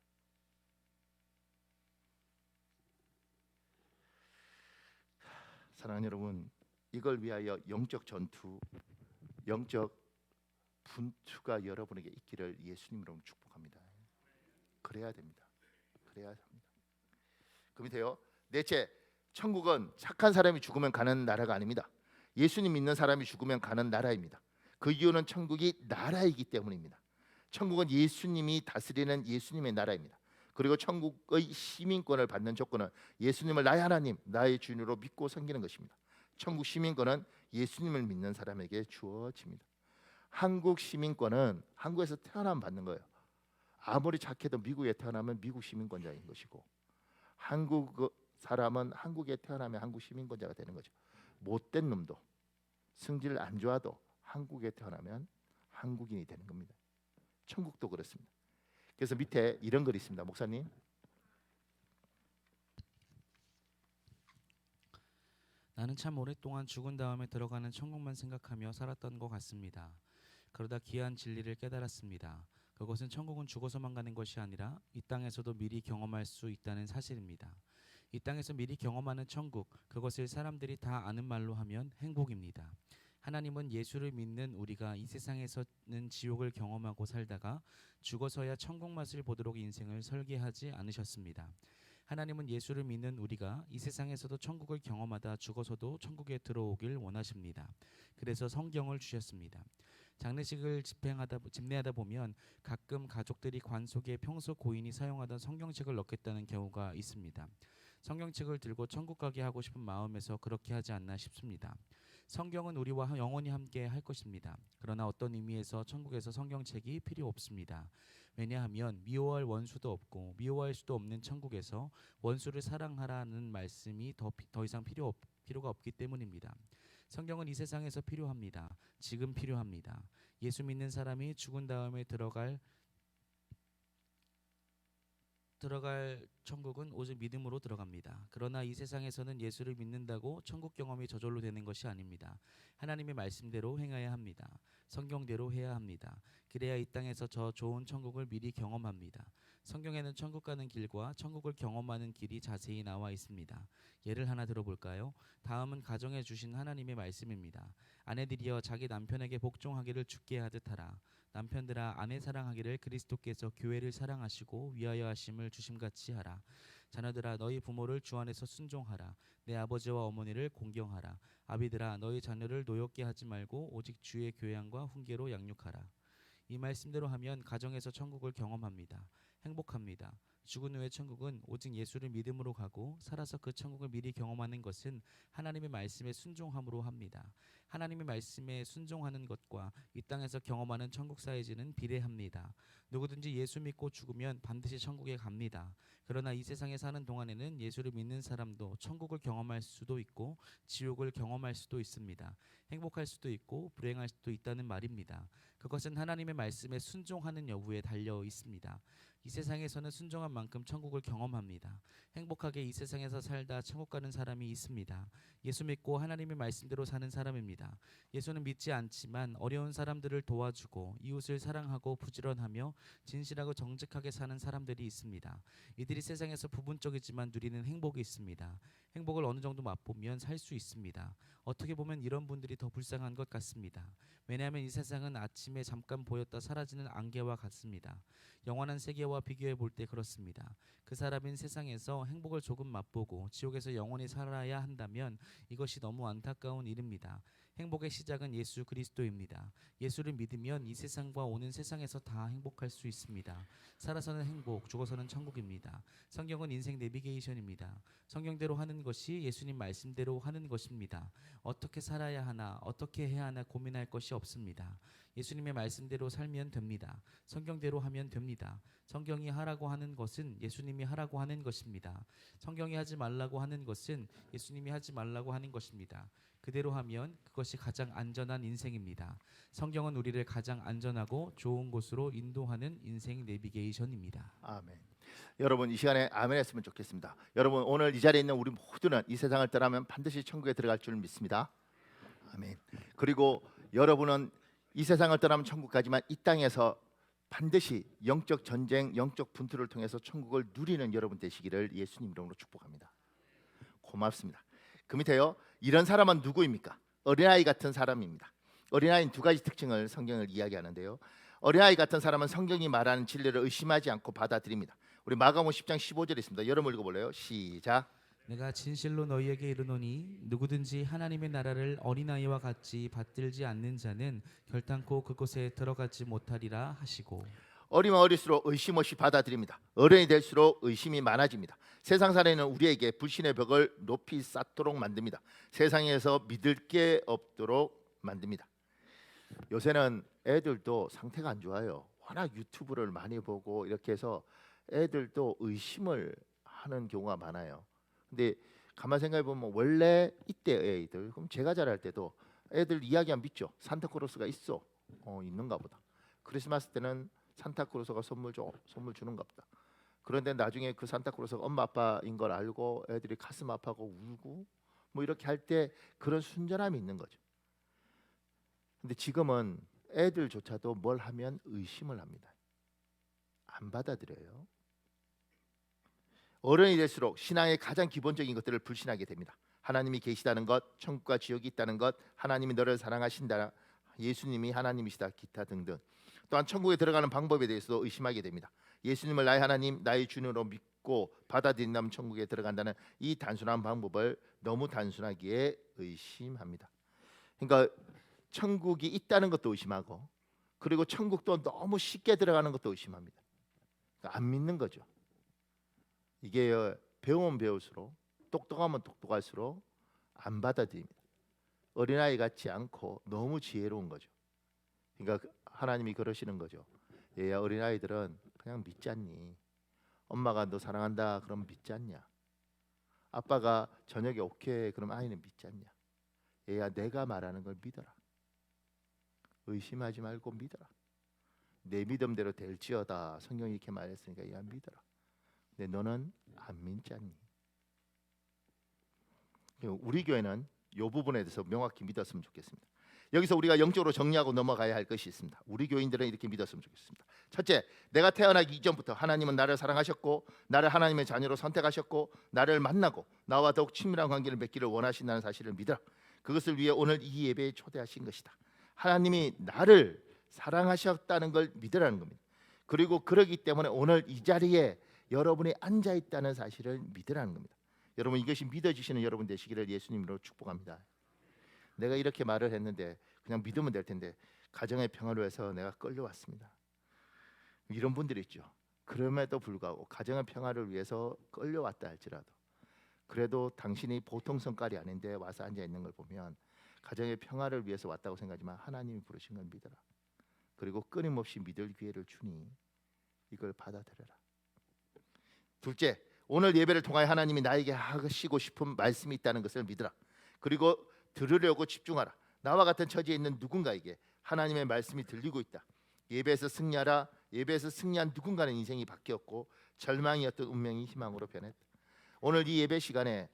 사랑하는 여러분, 이걸 위하여 영적 전투, 영적 분투가 여러분에게 있기를 예수님으로 축복합니다. 그래야 됩니다. 그래야 합니다. 그 밑에요. 넷째, 천국은 착한 사람이 죽으면 가는 나라가 아닙니다. 예수님 믿는 사람이 죽으면 가는 나라입니다. 그 이유는 천국이 나라이기 때문입니다. 천국은 예수님이 다스리는 예수님의 나라입니다. 그리고 천국의 시민권을 받는 조건은 예수님을 나의 하나님, 나의 주인으로 믿고 섬기는 것입니다. 천국 시민권은 예수님을 믿는 사람에게 주어집니다. 한국 시민권은 한국에서 태어나면 받는 거예요. 아무리 착해도 미국에 태어나면 미국 시민권자인 것이고 한국 사람은 한국에 태어나면 한국 시민권자가 되는 거죠. 못된 놈도 성질 안 좋아도 한국에 태어나면 한국인이 되는 겁니다. 천국도 그렇습니다. 그래서 밑에 이런 글이 있습니다. 목사님. 나는 참 오랫동안 죽은 다음에 들어가는 천국만 생각하며 살았던 것 같습니다. 그러다 귀한 진리를 깨달았습니다. 그것은 천국은 죽어서만 가는 것이 아니라 이 땅에서도 미리 경험할 수 있다는 사실입니다. 이 땅에서 미리 경험하는 천국, 그것을 사람들이 다 아는 말로 하면 행복입니다. 하나님은 예수를 믿는 우리가 이 세상에서는 지옥을 경험하고 살다가 죽어서야 천국 맛을 보도록 인생을 설계하지 않으셨습니다. 하나님은 예수를 믿는 우리가 이 세상에서도 천국을 경험하다 죽어서도 천국에 들어오길 원하십니다. 그래서 성경을 주셨습니다. 장례식을 집례하다 보면 가끔 가족들이 관 속에 평소 고인이 사용하던 성경책을 넣겠다는 경우가 있습니다. 성경책을 들고 천국 가게 하고 싶은 마음에서 그렇게 하지 않나 싶습니다. 성경은 우리와 영원히 함께 할 것입니다. 그러나 어떤 의미에서 천국에서 성경책이 필요 없습니다. 왜냐하면 미워할 원수도 없고 미워할 수도 없는 천국에서 원수를 사랑하라는 말씀이 더 이상 필요가 없기 때문입니다. 성경은 이 세상에서 필요합니다. 지금 필요합니다. 예수 믿는 사람이 죽은 다음에 들어갈 천국은 오직 믿음으로 들어갑니다. 그러나 이 세상에서는 예수를 믿는다고 천국 경험이 저절로 되는 것이 아닙니다. 하나님의 말씀대로 행해야 합니다. 성경대로 해야 합니다. 그래야 이 땅에서 저 좋은 천국을 미리 경험합니다. 성경에는 천국 가는 길과 천국을 경험하는 길이 자세히 나와 있습니다. 예를 하나 들어볼까요? 다음은 가정에 주신 하나님의 말씀입니다. 아내들이여 자기 남편에게 복종하기를 주께 하듯 하라. 남편들아 아내 사랑하기를 그리스도께서 교회를 사랑하시고 위하여 하심을 주심같이 하라. 자녀들아 너희 부모를 주 안에서 순종하라. 내 아버지와 어머니를 공경하라. 아비들아 너희 자녀를 노엽게 하지 말고 오직 주의 교양과 훈계로 양육하라. 이 말씀대로 하면 가정에서 천국을 경험합니다. 행복합니다. 죽은 후의 천국은 오직 예수를 믿음으로 가고 살아서 그 천국을 미리 경험하는 것은 하나님의 말씀에 순종함으로 합니다. 하나님의 말씀에 순종하는 것과 이 땅에서 경험하는 천국 사이즈는 비례합니다. 누구든지 예수 믿고 죽으면 반드시 천국에 갑니다. 그러나 이 세상에 사는 동안에는 예수를 믿는 사람도 천국을 경험할 수도 있고 지옥을 경험할 수도 있습니다. 행복할 수도 있고 불행할 수도 있다는 말입니다. 그것은 하나님의 말씀에 순종하는 여부에 달려 있습니다. 이 세상에서는 순종한 만큼 천국을 경험합니다. 행복하게 이 세상에서 살다 천국 가는 사람이 있습니다. 예수 믿고 하나님의 말씀대로 사는 사람입니다. 예수는 믿지 않지만 어려운 사람들을 도와주고 이웃을 사랑하고 부지런하며 진실하고 정직하게 사는 사람들이 있습니다. 이들이 세상에서 부분적이지만 누리는 행복이 있습니다. 행복을 어느 정도 맛보면 살 수 있습니다. 어떻게 보면 이런 분들이 더 불쌍한 것 같습니다. 왜냐하면 이 세상은 아침에 잠깐 보였다 사라지는 안개와 같습니다. 영원한 세계와 비교해 볼 때 그렇습니다. 그 사람인 세상에서 행복을 조금 맛보고 지옥에서 영원히 살아야 한다면 이것이 너무 안타까운 일입니다. 행복의 시작은 예수 그리스도입니다. 예수를 믿으면 이 세상과 오는 세상에서 다 행복할 수 있습니다. 살아서는 행복, 죽어서는 천국입니다. 성경은 인생 내비게이션입니다. 성경대로 하는 것이 예수님 말씀대로 하는 것입니다. 어떻게 살아야 하나, 어떻게 해야 하나 고민할 것이 없습니다. 예수님의 말씀대로 살면 됩니다. 성경대로 하면 됩니다. 성경이 하라고 하는 것은 예수님이 하라고 하는 것입니다. 성경이 하지 말라고 하는 것은 예수님이 하지 말라고 하는 것입니다. 그대로 하면 그것이 가장 안전한 인생입니다. 성경은 우리를 가장 안전하고 좋은 곳으로 인도하는 인생 내비게이션입니다. 아멘. 여러분 이 시간에 아멘 했으면 좋겠습니다. 여러분 오늘 이 자리에 있는 우리 모두는 이 세상을 떠나면 반드시 천국에 들어갈 줄 믿습니다. 아멘. 그리고 여러분은 이 세상을 떠나면 천국 가지만 이 땅에서 반드시 영적 전쟁, 영적 분투를 통해서 천국을 누리는 여러분 되시기를 예수님 이름으로 축복합니다. 고맙습니다. 그 밑에요. 이런 사람은 누구입니까? 어린아이 같은 사람입니다. 어린아이는 두 가지 특징을 성경을 이야기하는데요. 어린아이 같은 사람은 성경이 말하는 진리를 의심하지 않고 받아들입니다. 우리 마가복음 10장 15절에 있습니다. 여러분 읽어볼래요? 시작. 내가 진실로 너희에게 이르노니 누구든지 하나님의 나라를 어린아이와 같이 받들지 않는 자는 결단코 그곳에 들어가지 못하리라 하시고. 어리면 어릴수록 의심 없이 받아들입니다. 어른이 될수록 의심이 많아집니다. 세상 살이는 우리에게 불신의 벽을 높이 쌓도록 만듭니다. 세상에서 믿을 게 없도록 만듭니다. 요새는 애들도 상태가 안 좋아요. 워낙 유튜브를 많이 보고 이렇게 해서 애들도 의심을 하는 경우가 많아요. 근데 가만 생각해 보면 원래 이때 애들, 그럼 제가 자랄 때도 애들 이야기하면 믿죠. 산타크로스가 있어, 있는가 보다. 크리스마스 때는 산타크로스가 선물 주는가 보다. 그런데 나중에 그 산타크로스가 엄마 아빠인 걸 알고 애들이 가슴 아파하고 울고 뭐 이렇게 할 때 그런 순전함이 있는 거죠. 근데 지금은 애들조차도 뭘 하면 의심을 합니다. 안 받아들여요. 어른이 될수록 신앙의 가장 기본적인 것들을 불신하게 됩니다. 하나님이 계시다는 것, 천국과 지옥이 있다는 것, 하나님이 너를 사랑하신다, 예수님이 하나님이시다, 기타 등등. 또한 천국에 들어가는 방법에 대해서도 의심하게 됩니다. 예수님을 나의 하나님, 나의 주님으로 믿고 받아들인다면 천국에 들어간다는 이 단순한 방법을 너무 단순하기에 의심합니다. 그러니까 천국이 있다는 것도 의심하고, 그리고 천국도 너무 쉽게 들어가는 것도 의심합니다. 그러니까 안 믿는 거죠. 이게 배우면 배울수록, 똑똑하면 똑똑할수록 안 받아들입니다. 어린아이 같지 않고 너무 지혜로운 거죠. 그러니까 하나님이 그러시는 거죠. 얘야, 어린아이들은 그냥 믿지 않니? 엄마가 너 사랑한다 그러면 믿지 않냐? 아빠가 저녁에 오케이 그러면 아이는 믿지 않냐? 얘야, 내가 말하는 걸 믿어라. 의심하지 말고 믿어라. 내 믿음대로 될지어다. 성경이 이렇게 말했으니까 얘야, 믿어라. 근데 너는 안 믿지 않니? 우리 교회는 이 부분에 대해서 명확히 믿었으면 좋겠습니다. 여기서 우리가 영적으로 정리하고 넘어가야 할 것이 있습니다. 우리 교인들은 이렇게 믿었으면 좋겠습니다. 첫째, 내가 태어나기 이전부터 하나님은 나를 사랑하셨고 나를 하나님의 자녀로 선택하셨고 나를 만나고 나와 더욱 친밀한 관계를 맺기를 원하신다는 사실을 믿어라. 그것을 위해 오늘 이 예배에 초대하신 것이다. 하나님이 나를 사랑하셨다는 걸 믿으라는 겁니다. 그리고 그러기 때문에 오늘 이 자리에 여러분이 앉아 있다는 사실을 믿으라는 겁니다. 여러분, 이것이 믿어지시는 여러분 되시기를 예수님으로 축복합니다. 내가 이렇게 말을 했는데 그냥 믿으면 될 텐데 가정의 평화를 위해서 내가 끌려왔습니다. 이런 분들이 있죠. 그럼에도 불구하고 가정의 평화를 위해서 끌려왔다 할지라도 그래도 당신이 보통 성깔이 아닌데 와서 앉아 있는 걸 보면 가정의 평화를 위해서 왔다고 생각하지만 하나님이 부르신 걸 믿어라. 그리고 끊임없이 믿을 기회를 주니 이걸 받아들여라. 둘째, 오늘 예배를 통하여 하나님이 나에게 하시고 싶은 말씀이 있다는 것을 믿으라. 그리고 들으려고 집중하라. 나와 같은 처지에 있는 누군가에게 하나님의 말씀이 들리고 있다. 예배에서 승리하라. 예배에서 승리한 누군가는 인생이 바뀌었고 절망이었던 운명이 희망으로 변했다. 오늘 이 예배 시간에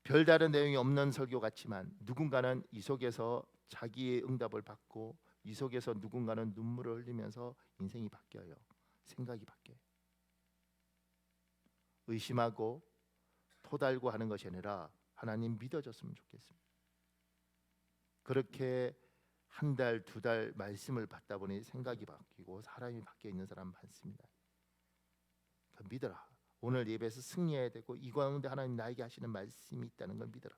별다른 내용이 없는 설교 같지만 누군가는 이 속에서 자기의 응답을 받고 이 속에서 누군가는 눈물을 흘리면서 인생이 바뀌어요. 생각이 바뀌어요. 의심하고 토달고 하는 것이 아니라 하나님 믿어줬으면 좋겠습니다. 그렇게 한 달, 두 달 말씀을 받다 보니 생각이 바뀌고 사람이 바뀌어 있는 사람 많습니다. 믿어라. 오늘 예배에서 승리해야 되고 이 가운데 하나님 나에게 하시는 말씀이 있다는 걸 믿어라.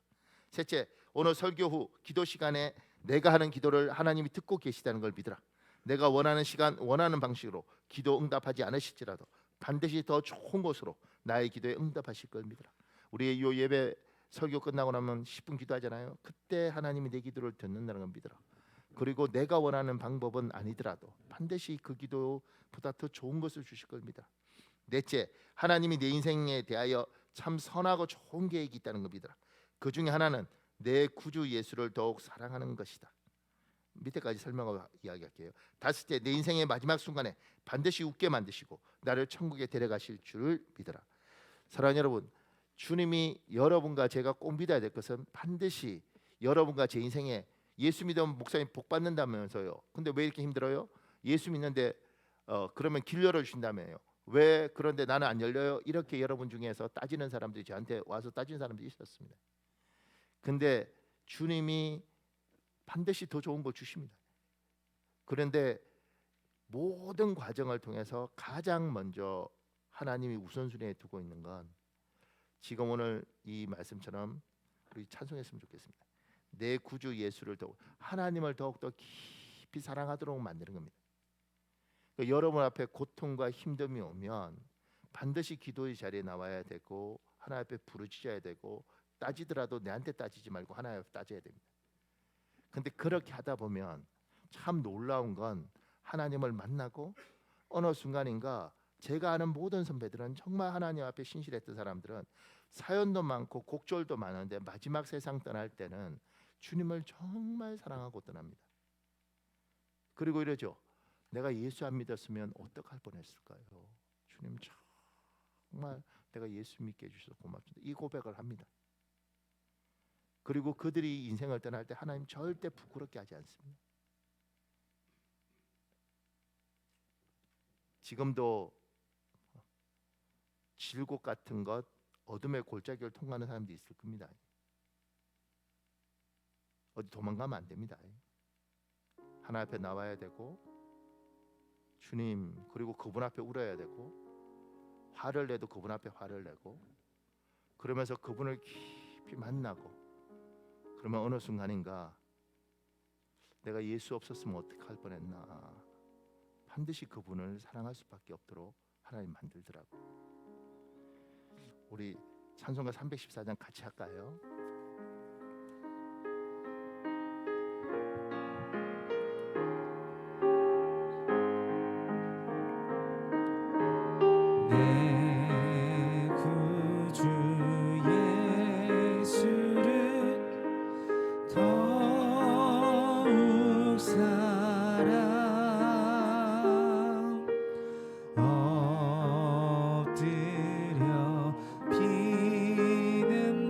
셋째, 오늘 설교 후 기도 시간에 내가 하는 기도를 하나님이 듣고 계시다는 걸 믿어라. 내가 원하는 시간, 원하는 방식으로 기도 응답하지 않으실지라도 반드시 더 좋은 곳으로 나의 기도에 응답하실 걸 믿어라. 우리의 이 예배 설교 끝나고 나면 10분 기도하잖아요. 그때 하나님이 내 기도를 듣는다는 걸 믿어라. 그리고 내가 원하는 방법은 아니더라도 반드시 그 기도보다 더 좋은 것을 주실 걸 믿어라. 넷째, 하나님이 내 인생에 대하여 참 선하고 좋은 계획이 있다는 걸 믿어라. 그 중에 하나는 내 구주 예수를 더욱 사랑하는 것이다. 밑에까지 설명하고 이야기할게요. 다섯째, 내 인생의 마지막 순간에 반드시 웃게 만드시고 나를 천국에 데려가실 줄을 믿어라. 사랑하는 여러분, 주님이 여러분과 제가 꼭 믿어야 될 것은 반드시 여러분과 제 인생에 예수 믿으면 목사님 복 받는다면서요. 근데 왜 이렇게 힘들어요? 예수 믿는데 그러면 길 열어주신다며요. 왜 그런데 나는 안 열려요? 이렇게 여러분 중에서 따지는 사람들이 저한테 와서 따지는 사람들이 있었습니다. 근데 주님이 반드시 더 좋은 거 주십니다. 그런데 모든 과정을 통해서 가장 먼저 하나님이 우선순위에 두고 있는 건 지금 오늘 이 말씀처럼 우리 찬송했으면 좋겠습니다. 내 구주 예수를 더욱 하나님을 더욱더 깊이 사랑하도록 만드는 겁니다. 그러니까 여러분 앞에 고통과 힘듦이 오면 반드시 기도의 자리에 나와야 되고 하나님 앞에 부르짖어야 되고 따지더라도 내한테 따지지 말고 하나님 앞에 따져야 됩니다. 근데 그렇게 하다 보면 참 놀라운 건 하나님을 만나고 어느 순간인가 제가 아는 모든 선배들은 정말 하나님 앞에 신실했던 사람들은 사연도 많고 곡절도 많은데 마지막 세상 떠날 때는 주님을 정말 사랑하고 떠납니다. 그리고 이러죠. 내가 예수 안 믿었으면 어떡할 뻔했을까요? 주님 정말 내가 예수 믿게 해주셔서 고맙습니다. 이 고백을 합니다. 그리고 그들이 인생을 떠날 때 하나님 절대 부끄럽게 하지 않습니다. 지금도 질곡 같은 것, 어둠의 골짜기를 통과하는 사람들이 있을 겁니다. 어디 도망가면 안 됩니다. 하나님 앞에 나와야 되고 주님 그리고 그분 앞에 울어야 되고 화를 내도 그분 앞에 화를 내고 그러면서 그분을 깊이 만나고 그러면 어느 순간인가 내가 예수 없었으면 어떡할 뻔했나 반드시 그분을 사랑할 수밖에 없도록 하나님 만들더라고. 우리 찬송가 314장 같이 할까요? 내 구주 예수를 더욱 사랑 엎드려 비는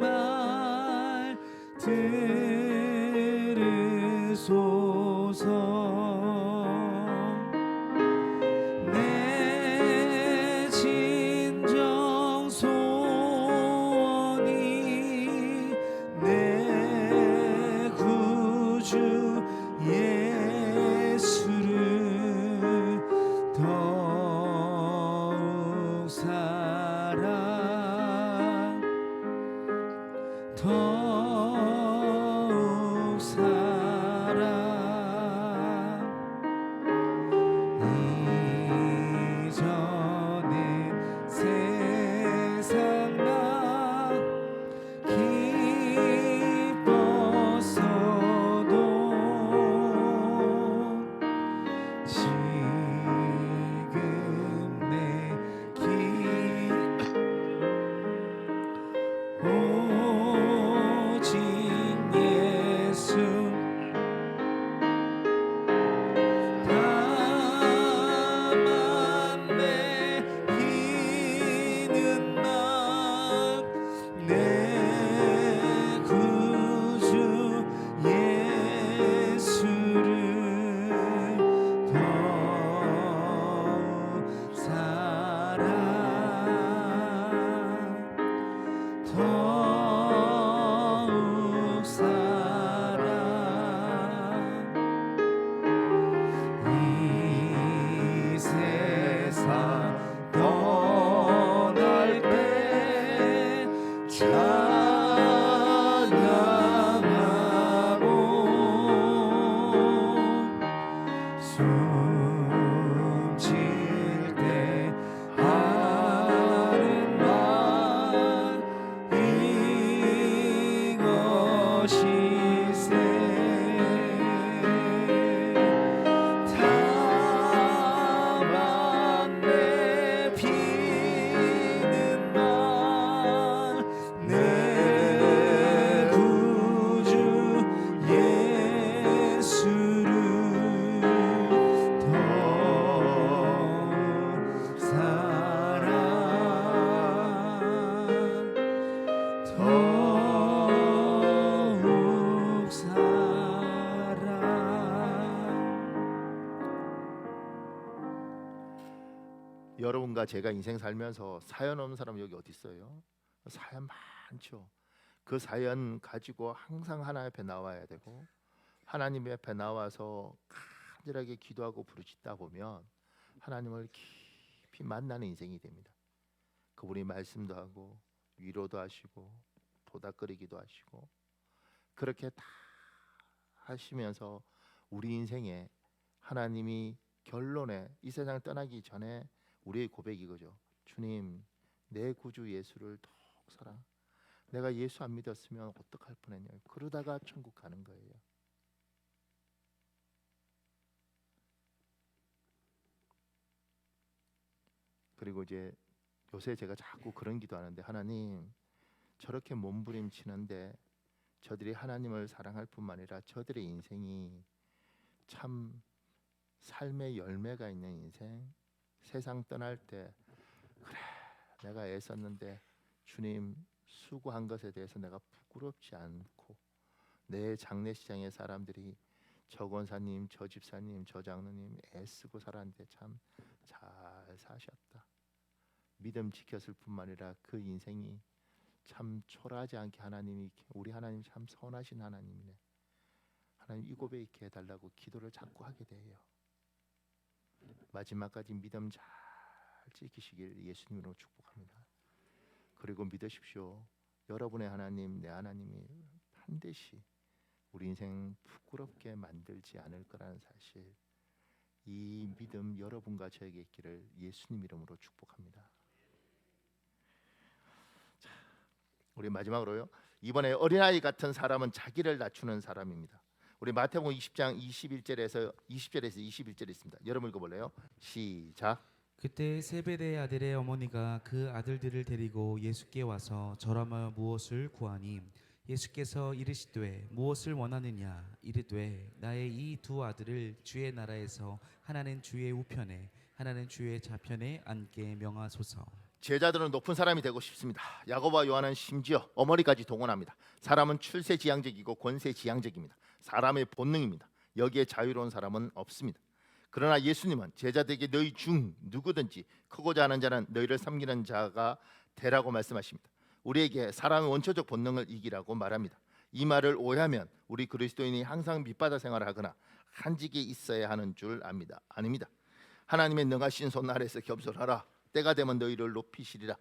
숨질 때 하는 말 이것이세 다만 내 비는 말 내 구주 예수를 더욱 사랑 더욱 사랑. 여러분과 제가 인생 살면서 사연 없는 사람 여기 어디 있어요? 사연 많죠. 그 사연 가지고 항상 하나님 앞에 나와야 되고 하나님 앞에 나와서 간절하게 기도하고 부르짖다 보면 하나님을 깊이 만나는 인생이 됩니다. 그분이 말씀도 하고 위로도 하시고 도닥거리기도 하시고 그렇게 다 하시면서 우리 인생에 하나님이 결론에 이 세상을 떠나기 전에 우리의 고백이 이거죠. 주님, 내 구주 예수를 더욱 사랑. 내가 예수 안 믿었으면 어떡할 뻔했냐. 그러다가 천국 가는 거예요. 그리고 이제 요새 제가 자꾸 그런 기도하는데 하나님 저렇게 몸부림치는데 저들이 하나님을 사랑할 뿐만 아니라 저들의 인생이 참 삶의 열매가 있는 인생, 세상 떠날 때 그래 내가 애썼는데 주님 수고한 것에 대해서 내가 부끄럽지 않고 내 장례식장의 사람들이 저 권사님, 저 집사님, 저 장로님 애쓰고 살았는데 참 잘 사셨다. 믿음 지켰을 뿐만 아니라 그 인생이 참 초라하지 않게 하나님이 우리 하나님 참 선하신 하나님이네. 하나님 이 고백 있게 해달라고 기도를 자꾸 하게 돼요. 마지막까지 믿음 잘 지키시길 예수님으로 축복합니다. 그리고 믿으십시오. 여러분의 하나님, 내 하나님이 반드시 우리 인생 부끄럽게 만들지 않을 거라는 사실, 이 믿음 여러분과 저에게 있기를 예수님 이름으로 축복합니다. 자, 우리 마지막으로요. 이번에 어린아이 같은 사람은 자기를 낮추는 사람입니다. 우리 마태복음 20장 21절에서 21절에 있습니다. 여러분 읽어볼래요? 시작. 그때 세베대의 아들의 어머니가 그 아들들을 데리고 예수께 와서 절하며 무엇을 구하니 예수께서 이르시되 무엇을 원하느냐 이르되 나의 이 두 아들을 주의 나라에서 하나는 주의 우편에 하나는 주의 좌편에 앉게 명하소서. 제자들은 높은 사람이 되고 싶습니다. 야고보와 요한은 심지어 어머니까지 동원합니다. 사람은 출세지향적이고 권세지향적입니다. 사람의 본능입니다. 여기에 자유로운 사람은 없습니다. 그러나 예수님은 제자들에게 너희 중 누구든지 크고자 하는 자는 너희를 섬기는 자가 되라고 말씀하십니다. 우리에게 사람의 원초적 본능을 이기라고 말합니다. 이 말을 오해하면 우리 그리스도인이 항상 밑바닥 생활을 하거나 한직에 있어야 하는 줄 압니다. 아닙니다. 하나님의 능하신 손 아래에서 겸손하라. 때가 되면 너희를 높이시리라.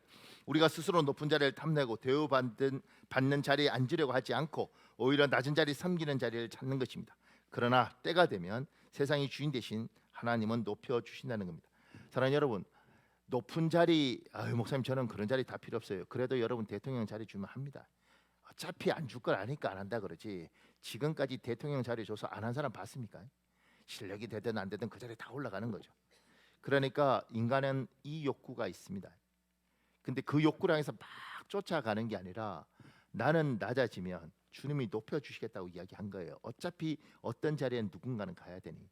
우리가 스스로 높은 자리를 탐내고 대우받는 자리에 앉으려고 하지 않고 오히려 낮은 자리 섬기는 자리를 찾는 것입니다. 그러나 때가 되면 세상의 주인 대신 하나님은 높여주신다는 겁니다. 사랑하는 여러분, 높은 자리, 목사님 저는 그런 자리 다 필요 없어요. 그래도 여러분 대통령 자리 주면 합니다. 어차피 안 줄 걸 아니까 안 한다 그러지. 지금까지 대통령 자리 줘서 안 한 사람 봤습니까? 실력이 되든 안 되든 그 자리에 다 올라가는 거죠. 그러니까 인간은 이 욕구가 있습니다. 근데 그 욕구를 향해서 막 쫓아가는 게 아니라 나는 낮아지면 주님이 높여주시겠다고 이야기한 거예요. 어차피 어떤 자리에 누군가는 가야 되니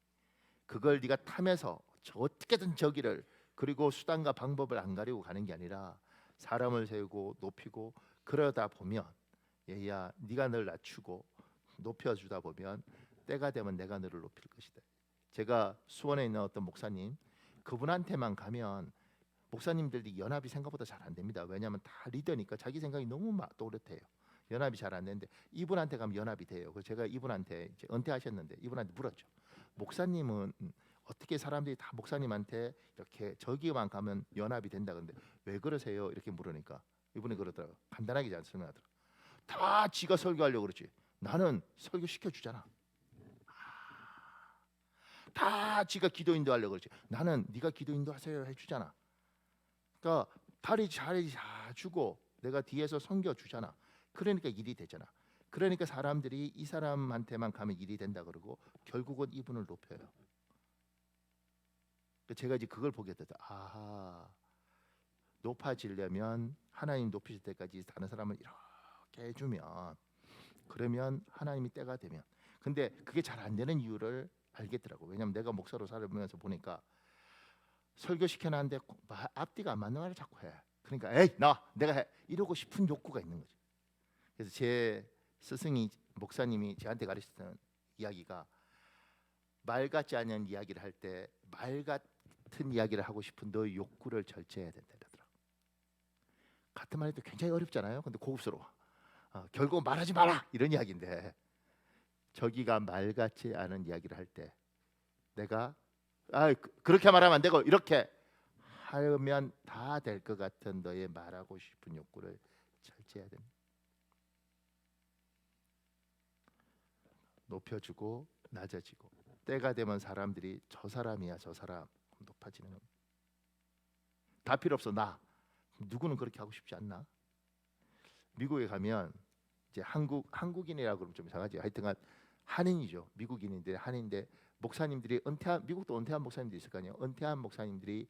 그걸 네가 탐해서 어떻게든 저기를, 그리고 수단과 방법을 안 가리고 가는 게 아니라 사람을 세우고 높이고 그러다 보면 얘야 네가 널 낮추고 높여주다 보면 때가 되면 내가 너를 높일 것이다. 제가 수원에 있는 어떤 목사님, 그분한테만 가면 목사님들이 연합이 생각보다 잘 안 됩니다. 왜냐하면 다 리더니까 자기 생각이 너무 또렷해요. 연합이 잘 안 되는데 이분한테 가면 연합이 돼요. 그래서 제가 이분한테 이제 은퇴하셨는데 이분한테 물었죠. 목사님은 어떻게 사람들이 다 목사님한테 이렇게 저기만 가면 연합이 된다 그러는데 왜 그러세요? 이렇게 물으니까 이분이 그러더라고요. 간단하게 잘 설명하더라고요. 다 지가 설교하려고 그러지. 나는 설교 시켜주잖아. 다 지가 기도 인도하려고 그러지. 나는 네가 기도 인도하세요 해주잖아. 그러니까 발이 잘 주고 내가 뒤에서 섬겨 주잖아. 그러니까 일이 되잖아. 그러니까 사람들이 이 사람한테만 가면 일이 된다 그러고 결국은 이분을 높여요. 제가 이제 그걸 보게 되다. 아하, 높아지려면 하나님 높이실 때까지 다른 사람을 이렇게 해주면 그러면 하나님이 때가 되면. 근데 그게 잘 안 되는 이유를 알겠더라고. 왜냐면 내가 목사로 살면서 보니까 설교 시켜놨는데 앞뒤가 안 맞는 말을 자꾸 해. 그러니까 에이 내가 해 이러고 싶은 욕구가 있는 거지. 그래서 제 스승이 목사님이 저한테 가르쳤던 이야기가 말 같지 않은 이야기를 할 때 말 같은 이야기를 하고 싶은 너의 욕구를 절제해야 된다 그러더라고. 같은 말해도 굉장히 어렵잖아요. 근데 고급스러워. 결국 말하지 마라 이런 이야기인데 저기가 말 같지 않은 이야기를 할 때 내가 그렇게 말하면 안 되고 이렇게 하면 다 될 것 같은 너의 말하고 싶은 욕구를 절제해야 됩니다. 높여주고 낮아지고 때가 되면 사람들이 저 사람이야 저 사람 높아지는 겁니다. 다 필요 없어 나. 누구는 그렇게 하고 싶지 않나? 미국에 가면 이제 한국인이라고 그러면 좀 이상하지. 하여튼간 한인이죠. 미국인인데 한인데 목사님들이 미국도 은퇴한 목사님들이 있을 거 아니에요. 은퇴한 목사님들이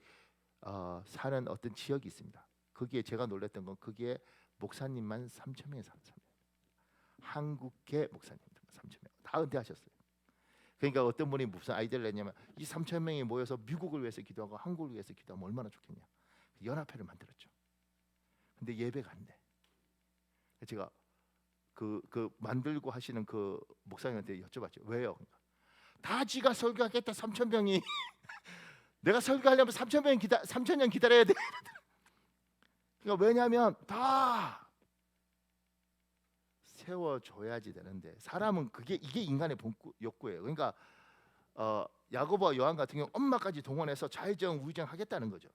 사는 어떤 지역이 있습니다. 거기에 제가 놀랐던 건 거기에 목사님만 3,000명이 살았어요. 한국계 목사님들 3,000명 다 은퇴하셨어요. 그러니까 어떤 분이 무슨 아이디어를 냈냐면 이 3,000명이 모여서 미국을 위해서 기도하고 한국을 위해서 기도하면 얼마나 좋겠냐. 연합회를 만들었죠. 근데 예배가 안 돼. 제가 그 만들고 하시는 그 목사님한테 여쭤봤죠. 왜요? 그러니까 다 지가 설교하겠다 3,000명이 내가 설교하려면 3,000년 기다려야 돼. 그러니까 왜냐하면 다 세워줘야지 되는데 사람은 이게 인간의 욕구예요. 그러니까 야고보와 요한 같은 경우 엄마까지 동원해서 좌의정 우의정 하겠다는 거죠.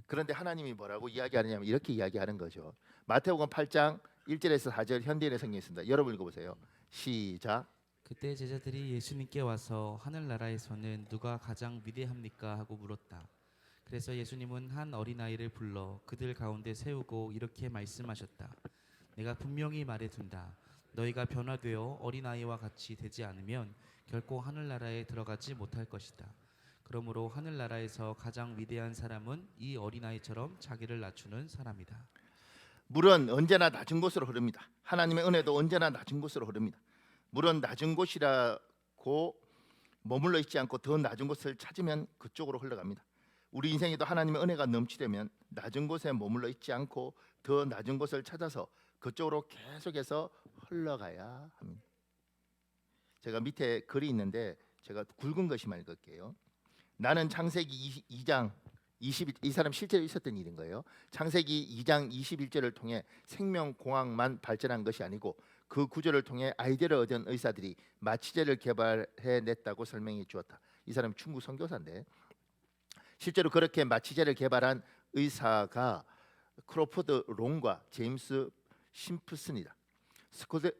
그런데 하나님이 뭐라고 이야기하느냐면 이렇게 이야기하는 거죠. 마태복음 8장 1절에서 4절 현대인의 성경에 있습니다. 여러분 읽어보세요. 시작. 그때 제자들이 예수님께 와서 하늘나라에서는 누가 가장 위대합니까 하고 물었다. 그래서 예수님은 한 어린아이를 불러 그들 가운데 세우고 이렇게 말씀하셨다. 내가 분명히 말해둔다. 너희가 변화되어 어린아이와 같이 되지 않으면 결코 하늘나라에 들어가지 못할 것이다. 그러므로 하늘나라에서 가장 위대한 사람은 이 어린아이처럼 자기를 낮추는 사람이다. 물은 언제나 낮은 곳으로 흐릅니다. 하나님의 은혜도 언제나 낮은 곳으로 흐릅니다. 물은 낮은 곳이라고 머물러 있지 않고 더 낮은 곳을 찾으면 그쪽으로 흘러갑니다. 우리 인생에도 하나님의 은혜가 넘치려면 낮은 곳에 머물러 있지 않고 더 낮은 곳을 찾아서 그쪽으로 계속해서 흘러가야 합니다. 제가 밑에 글이 있는데 제가 굵은 것이만 읽을게요. 나는 창세기 2장 20이 사람 실제로 있었던 일인 거예요. 창세기 2장 21절을 통해 생명공학만 발전한 것이 아니고 그 구조를 통해 아이디어를 얻은 의사들이 마취제를 개발해냈다고 설명해 주었다. 이 사람이 중국 선교사인데 실제로 그렇게 마취제를 개발한 의사가 크로포드 롱과 제임스 심프슨이다.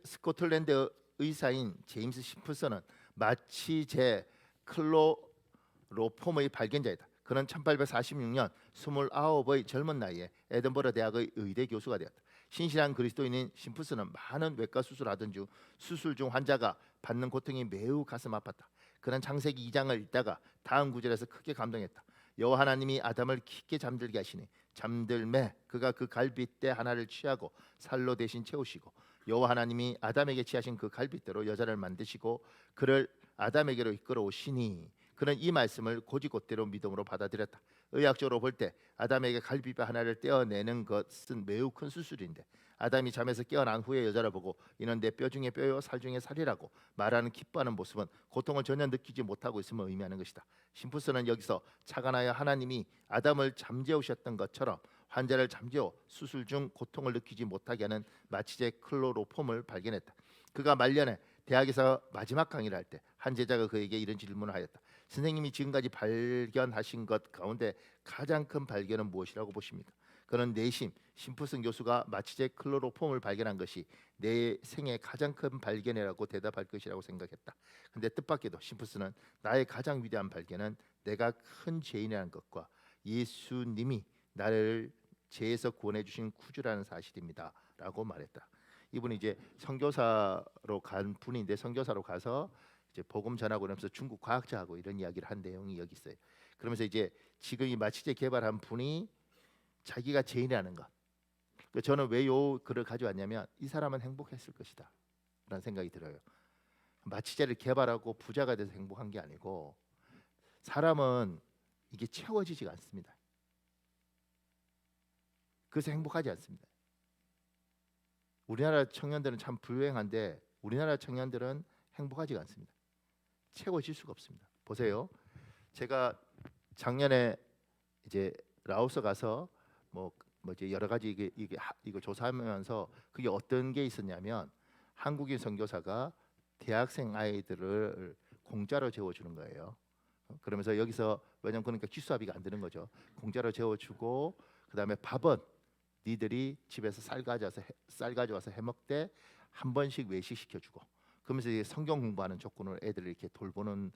스코틀랜드 의사인 제임스 심프슨은 마취제 클로로폼의 발견자이다. 그는 1846년 29의 젊은 나이에 에든버러 대학의 의대 교수가 되었다. 신실한 그리스도인인 심프슨은 많은 외과 수술하던 중 수술 중 환자가 받는 고통이 매우 가슴 아팠다. 그는 창세기 2장을 읽다가 다음 구절에서 크게 감동했다. 여호와 하나님이 아담을 깊게 잠들게 하시니 잠들매 그가 그 갈빗대 하나를 취하고 살로 대신 채우시고 여호와 하나님이 아담에게 취하신 그 갈빗대로 여자를 만드시고 그를 아담에게로 이끌어 오시니 그는 이 말씀을 곧이곧대로 믿음으로 받아들였다. 의학적으로 볼 때 아담에게 갈비뼈 하나를 떼어내는 것은 매우 큰 수술인데 아담이 잠에서 깨어난 후에 여자를 보고 이는 내 뼈 중에 뼈요 살 중에 살이라고 말하는 기뻐하는 모습은 고통을 전혀 느끼지 못하고 있음을 의미하는 것이다. 심프스는 여기서 착안하여 하나님이 아담을 잠재우셨던 것처럼 환자를 잠재워 수술 중 고통을 느끼지 못하게 하는 마취제 클로로폼을 발견했다. 그가 말년에 대학에서 마지막 강의를 할 때 한 제자가 그에게 이런 질문을 하였다. 선생님이 지금까지 발견하신 것 가운데 가장 큰 발견은 무엇이라고 보십니까? 그런 내심 심프슨 교수가 마취제 클로로폼을 발견한 것이 내 생애 가장 큰 발견이라고 대답할 것이라고 생각했다. 근데 뜻밖에도 심프슨은 나의 가장 위대한 발견은 내가 큰 죄인이라는 것과 예수님이 나를 죄에서 구원해 주신 구주라는 사실입니다라고 말했다. 이분이 이제 선교사로 간 분인데 선교사로 가서 이제 복음 전하고 이러면서 중국 과학자하고 이런 이야기를 한 내용이 여기 있어요. 그러면서 이제 지금 이 마취제 개발한 분이 자기가 죄인이라는 것. 저는 왜 요 글을 가져왔냐면 이 사람은 행복했을 것이다 라는 생각이 들어요. 마취제를 개발하고 부자가 돼서 행복한 게 아니고 사람은 이게 채워지지가 않습니다. 그래서 행복하지 않습니다. 우리나라 청년들은 참 불행한데 우리나라 청년들은 행복하지가 않습니다. 채워질 수가 없습니다. 보세요. 제가 작년에 이제 라오스 가서 뭐 이제 여러 가지 이거 조사하면서 그게 어떤 게 있었냐면 한국인 선교사가 대학생 아이들을 공짜로 재워주는 거예요. 그러면서 여기서 왜냐면 그러니까 기수합의가 안 되는 거죠. 공짜로 재워주고 그다음에 밥은 니들이 집에서 쌀 가져와서 해먹되 한 번씩 외식 시켜주고 그러면서 이제 성경 공부하는 조건으로 애들을 이렇게 돌보는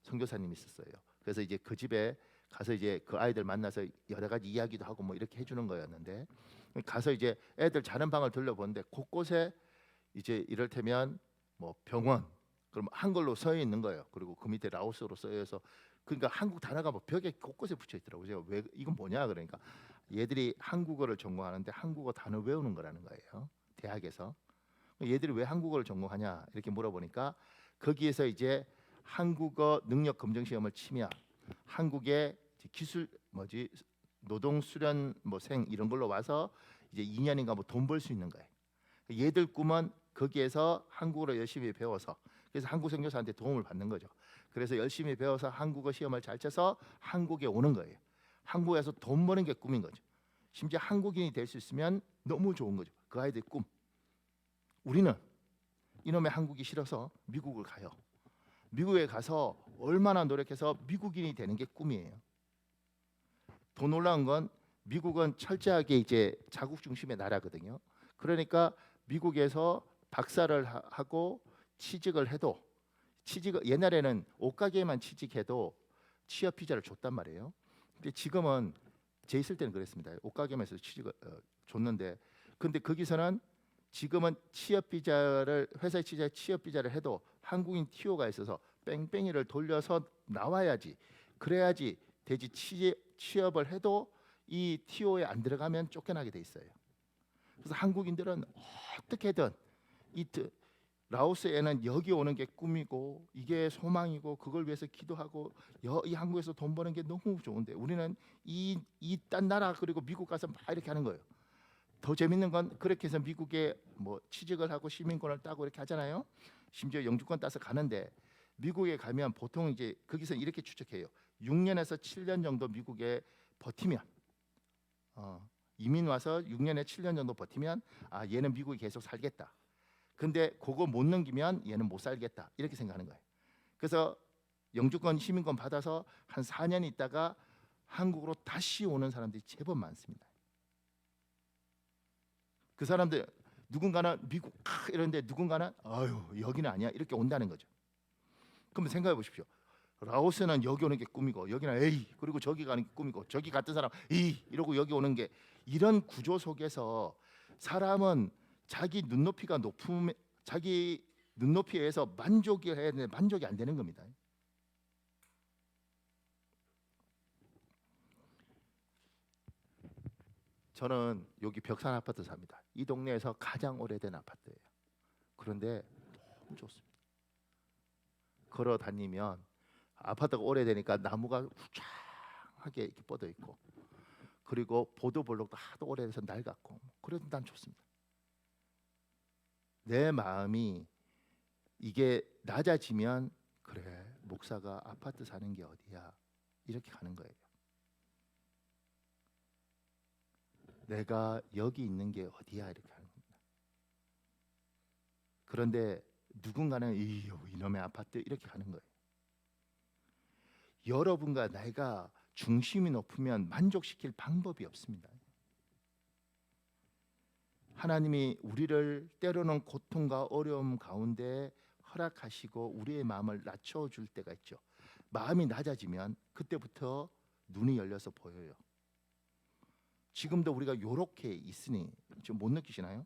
선교사님이 있었어요. 그래서 이제 그 집에 가서 이제 그 아이들 만나서 여러 가지 이야기도 하고 뭐 이렇게 해주는 거였는데 가서 이제 애들 자는 방을 돌려보는데 곳곳에 이제 이를테면 뭐 병원 그럼 한글로 써 있는 거예요. 그리고 그 밑에 라오스어로 써여서 그러니까 한국 단어가 뭐 벽에 곳곳에 붙여 있더라고요. 제가 왜 이건 뭐냐 그러니까 얘들이 한국어를 전공하는데 한국어 단어 외우는 거라는 거예요. 대학에서 얘들이 왜 한국어를 전공하냐 이렇게 물어보니까 거기에서 이제 한국어 능력 검정 시험을 치면 한국의 기술 노동 수련 생 이런 걸로 와서 이제 2년인가 뭐 돈 벌 수 있는 거예요. 얘들 꿈은 거기에서 한국어를 열심히 배워서 그래서 한국 선교사한테 도움을 받는 거죠. 그래서 열심히 배워서 한국어 시험을 잘 쳐서 한국에 오는 거예요. 한국에서 돈 버는 게 꿈인 거죠. 심지어 한국인이 될 수 있으면 너무 좋은 거죠. 그 아이들 꿈. 우리는 이놈의 한국이 싫어서 미국을 가요. 미국에 가서 얼마나 노력해서 미국인이 되는 게 꿈이에요. 더 놀라운 건 미국은 철저하게 이제 자국 중심의 나라거든요. 그러니까 미국에서 박사를 하고 취직을 해도 옛날에는 옷가게에만 취직해도 취업 비자를 줬단 말이에요. 근데 지금은 제 있을 때는 그랬습니다. 옷가게에서 취직을 줬는데 근데 거기서는 지금은 회사에 취업 비자를 해도 한국인 TO가 있어서 뺑뺑이를 돌려서 나와야지 그래야지 되지 취업을 해도 이 TO에 안 들어가면 쫓겨나게 돼 있어요. 그래서 한국인들은 어떻게든 라오스에는 여기 오는 게 꿈이고 이게 소망이고 그걸 위해서 기도하고 이 한국에서 돈 버는 게 너무 좋은데 우리는 이 딴 나라 그리고 미국 가서 막 이렇게 하는 거예요. 더 재밌는 건 그렇게 해서 미국에 뭐 취직을 하고 시민권을 따고 이렇게 하잖아요. 심지어 영주권 따서 가는데 미국에 가면 보통 이제 거기서 이렇게 추측해요. 6년에서 7년 정도 미국에 버티면 이민 와서 6년에 7년 정도 버티면 얘는 미국에 계속 살겠다. 근데 그거 못 넘기면 얘는 못 살겠다. 이렇게 생각하는 거예요. 그래서 영주권 시민권 받아서 한 4년 있다가 한국으로 다시 오는 사람들이 제법 많습니다. 그 사람들 누군가는 미국 이런데 누군가는 여기는 아니야 이렇게 온다는 거죠. 그럼 생각해 보십시오. 라오스는 여기 오는 게 꿈이고 여기는 에이 그리고 저기 가는 게 꿈이고 저기 같은 사람 이러고 여기 오는 게 이런 구조 속에서 사람은 자기 눈높이가 높으면 자기 눈높이에 의해서 만족이 해야 되는데 만족이 안 되는 겁니다. 저는 여기 벽산 아파트 삽니다. 이 동네에서 가장 오래된 아파트예요. 그런데 너무 좋습니다. 걸어 다니면 아파트가 오래되니까 나무가 후창하게 이렇게 뻗어 있고 그리고 보도블록도 하도 오래돼서 낡았고 그래도 난 좋습니다. 내 마음이 이게 낮아지면 그래 목사가 아파트 사는 게 어디야 이렇게 가는 거예요. 내가 여기 있는 게 어디야 이렇게 하는 겁니다. 그런데 누군가는 이놈의 아파트 이렇게 가는 거예요. 여러분과 내가 중심이 높으면 만족시킬 방법이 없습니다. 하나님이 우리를 때로는 고통과 어려움 가운데 허락하시고 우리의 마음을 낮춰줄 때가 있죠. 마음이 낮아지면 그때부터 눈이 열려서 보여요. 지금도 우리가 요렇게 있으니 좀 못 느끼시나요?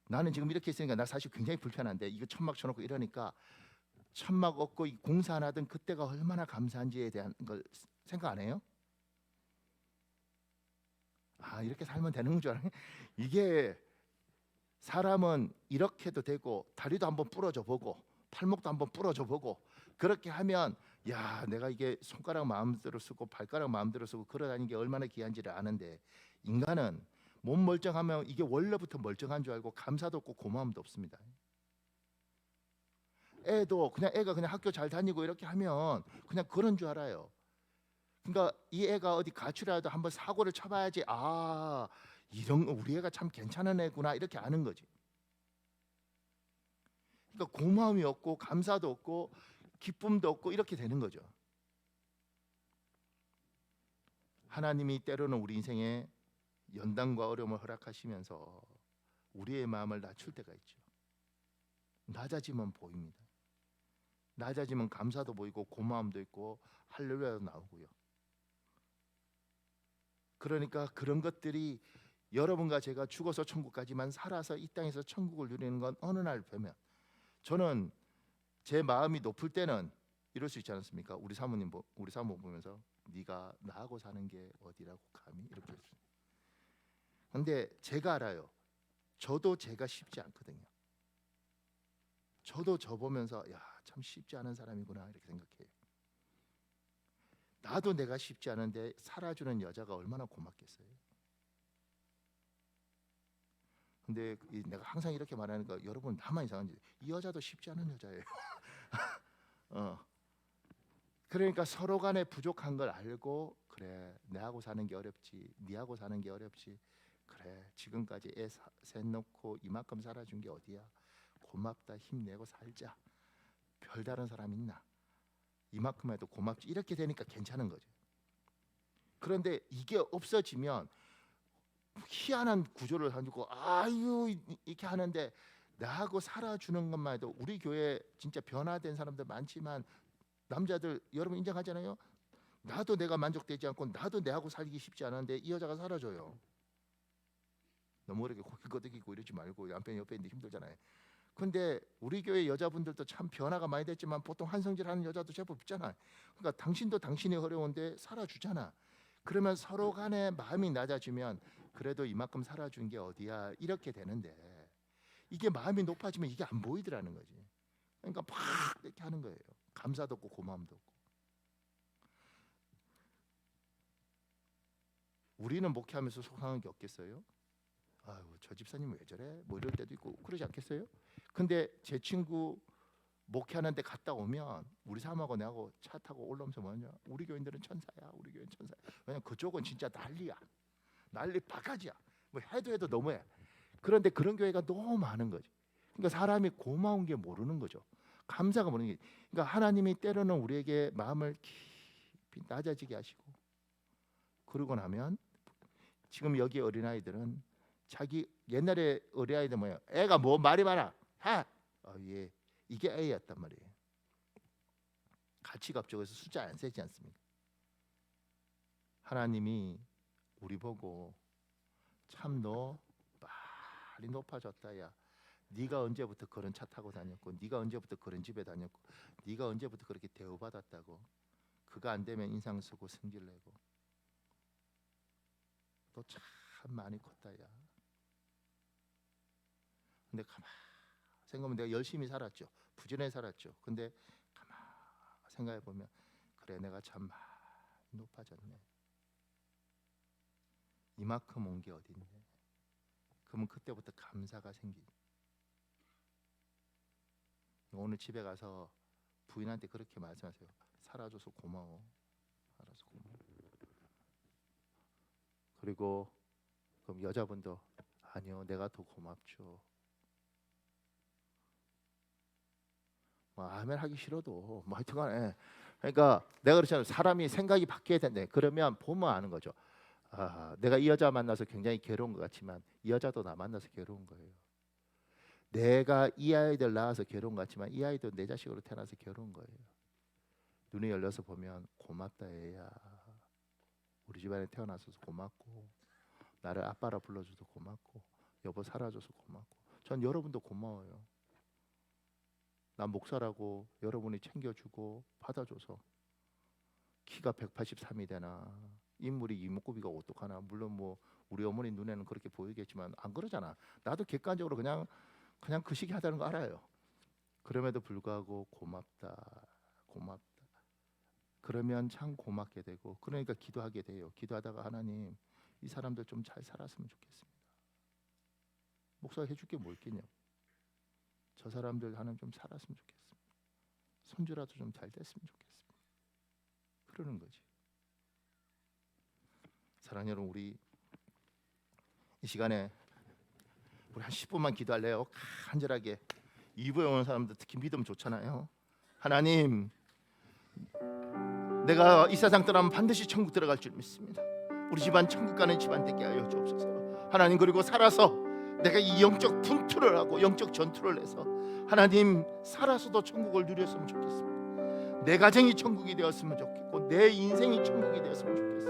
나는 지금 이렇게 있으니까 나 사실 굉장히 불편한데 이거 천막 쳐놓고 이러니까 천막 없고 이 공사 안 하던 그때가 얼마나 감사한지에 대한 걸 생각 안 해요? 이렇게 살면 되는 줄 알아요? 이게 사람은 이렇게도 되고 다리도 한번 부러져 보고 팔목도 한번 부러져 보고 그렇게 하면 야 내가 이게 손가락 마음대로 쓰고 발가락 마음대로 쓰고 걸어다니는 게 얼마나 귀한지를 아는데 인간은 몸 멀쩡하면 이게 원래부터 멀쩡한 줄 알고 감사도 없고 고마움도 없습니다. 애도 애가 그냥 학교 잘 다니고 이렇게 하면 그냥 그런 줄 알아요. 그러니까 이 애가 어디 가출해도 한번 사고를 쳐봐야지 이런 우리 애가 참 괜찮은 애구나 이렇게 아는 거지. 그러니까 고마움이 없고 감사도 없고 기쁨도 없고 이렇게 되는 거죠. 하나님이 때로는 우리 인생에 연단과 어려움을 허락하시면서 우리의 마음을 낮출 때가 있죠. 낮아지면 보입니다. 낮아지면 감사도 보이고 고마움도 있고 할렐루야도 나오고요. 그러니까 그런 것들이 여러분과 제가 죽어서 천국까지만 살아서 이 땅에서 천국을 누리는 건 어느 날 뵈면 저는 제 마음이 높을 때는 이럴 수 있지 않습니까? 우리 사모 보면서 네가 나하고 사는 게 어디라고 감히 이렇게 했어요. 근데 제가 알아요. 저도 제가 쉽지 않거든요. 저도 저 보면서 참 쉽지 않은 사람이구나 이렇게 생각해요. 나도 내가 쉽지 않은데 살아주는 여자가 얼마나 고맙겠어요. 근데 내가 항상 이렇게 말하니까 여러분 나만 이상한지 이 여자도 쉽지 않은 여자예요. 그러니까 서로 간에 부족한 걸 알고 그래 내하고 사는 게 어렵지 니하고 사는 게 어렵지 그래 지금까지 애 셋 놓고 이만큼 살아준 게 어디야 고맙다 힘내고 살자 별다른 사람 있나 이만큼 해도 고맙지 이렇게 되니까 괜찮은 거죠. 그런데 이게 없어지면 희한한 구조를 가지고 이렇게 하는데 나하고 살아주는 것만 해도 우리 교회 진짜 변화된 사람들 많지만 남자들 여러분 인정하잖아요. 나도 내가 만족되지 않고 나도 내하고 살기 쉽지 않은데 이 여자가 살아줘요. 너무 이렇게 고개 끄덕이고 이러지 말고 남편이 옆에 있는데 힘들잖아요. 근데 우리 교회 여자분들도 참 변화가 많이 됐지만 보통 한성질하는 여자도 제법 있잖아. 그러니까 당신도 당신이 어려운데 살아주잖아. 그러면 서로 간에 마음이 낮아지면 그래도 이만큼 살아준 게 어디야 이렇게 되는데 이게 마음이 높아지면 이게 안 보이더라는 거지. 그러니까 막 이렇게 하는 거예요. 감사도 없고 고마움도 없고. 우리는 목회하면서 속상한 게 없겠어요? 저 집사님 왜 저래? 뭐 이럴 때도 있고 그러지 않겠어요? 근데 제 친구 목회하는데 갔다 오면 우리 사모하고 내하고 차 타고 올라오면서 뭐냐? 우리 교인들은 천사야. 우리 교인 천사야. 왜냐면 그쪽은 진짜 난리야. 난리 바가지야. 뭐 해도 너무해. 그런데 그런 교회가 너무 많은 거지. 그러니까 사람이 고마운 게 모르는 거죠. 감사가 모르는 게. 그러니까 하나님이 때로는 우리에게 마음을 깊이 낮아지게 하시고 그러고 나면 지금 여기 어린아이들은 자기 옛날에 어린아이들 뭐야? 애가 뭐 말이 많아. 예. 이게 A였단 말이에요. 가치가 없죠. 숫자 안 세지 않습니까? 하나님이 우리 보고 참 너 많이 높아졌다 야. 네가 언제부터 그런 차 타고 다녔고 네가 언제부터 그런 집에 다녔고 네가 언제부터 그렇게 대우받았다고 그거 안 되면 인상 쓰고 승질 내고 너 참 많이 컸다 야. 근데 가만 생각하면 내가 열심히 살았죠. 부지런히 살았죠. 근데 가만 생각해 보면 그래 내가 참 많이 높아졌네. 이만큼 온 게 어딘데. 그러면 그때부터 감사가 생기죠. 오늘 집에 가서 부인한테 그렇게 말씀하세요. 살아줘서 고마워. 살아서 고마워. 그리고 그럼 여자분도 아니요 내가 더 고맙죠. 뭐 아멘 하기 싫어도 뭐 하여튼간에 그러니까 내가 그렇잖아요. 사람이 생각이 바뀌어야 된대. 그러면 보면 아는 거죠. 아, 내가 이 여자 만나서 굉장히 괴로운 것 같지만 이 여자도 나 만나서 괴로운 거예요. 내가 이 아이들 낳아서 괴로운 것 같지만 이 아이도 내 자식으로 태어나서 괴로운 거예요. 눈이 열려서 보면 고맙다 얘야. 우리 집안에 태어나서 고맙고 나를 아빠라 불러줘서 고맙고 여보 살아줘서 고맙고 전 여러분도 고마워요. 난 목사라고 여러분이 챙겨주고 받아줘서 키가 183이 되나 인물이 이목구비가 어떡하나 물론 뭐 우리 어머니 눈에는 그렇게 보이겠지만 안 그러잖아. 나도 객관적으로 그냥 그 시기 하다는 거 알아요. 그럼에도 불구하고 고맙다. 그러면 참 고맙게 되고 그러니까 기도하게 돼요. 기도하다가 하나님 이 사람들 좀 잘 살았으면 좋겠습니다. 목사가 해줄 게 뭐 있겠냐. 저 사람들 하나님 좀 살았으면 좋겠습니다. 손주라도 좀 잘 됐으면 좋겠습니다. 그러는 거지. 사랑하는 여러분, 우리 이 시간에 우리 한 10분만 기도할래요. 간절하게. 2부에 오는 사람들 특히 믿음 좋잖아요. 하나님, 내가 이 세상 떠나면 반드시 천국 들어갈 줄 믿습니다. 우리 집안 천국 가는 집안 되게 하여 주옵소서. 하나님, 그리고 살아서 내가 이 영적 분투를 하고 영적 전투를 해서 하나님 살아서도 천국을 누렸으면 좋겠습니다. 내 가정이 천국이 되었으면 좋겠고 내 인생이 천국이 되었으면 좋겠습니다.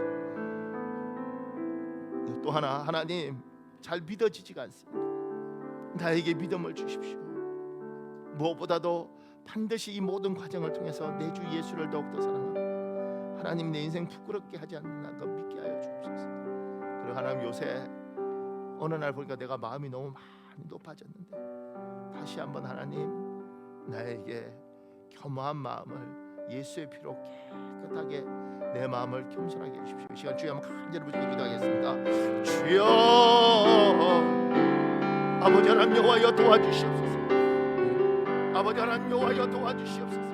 또 하나님 잘 믿어지지가 않습니다. 나에게 믿음을 주십시오. 무엇보다도 반드시 이 모든 과정을 통해서 내 주 예수를 더욱더 사랑하고 하나님 내 인생 부끄럽게 하지 않는 것 믿게 하여 주옵소서. 그리고 하나님 요새 어느 날 보니까 내가 마음이 너무 많이 높아졌는데 다시 한번 하나님 나에게 겸허한 마음을 예수의 피로 깨끗하게 내 마음을 겸손하게 해주십시오. 이 시간 주여 한번 간절히 부르짖고 기도하겠습니다. 주여 아버지 하나님 여호와여 도와주시옵소서. 아버지 하나님 여호와여 도와주시옵소서.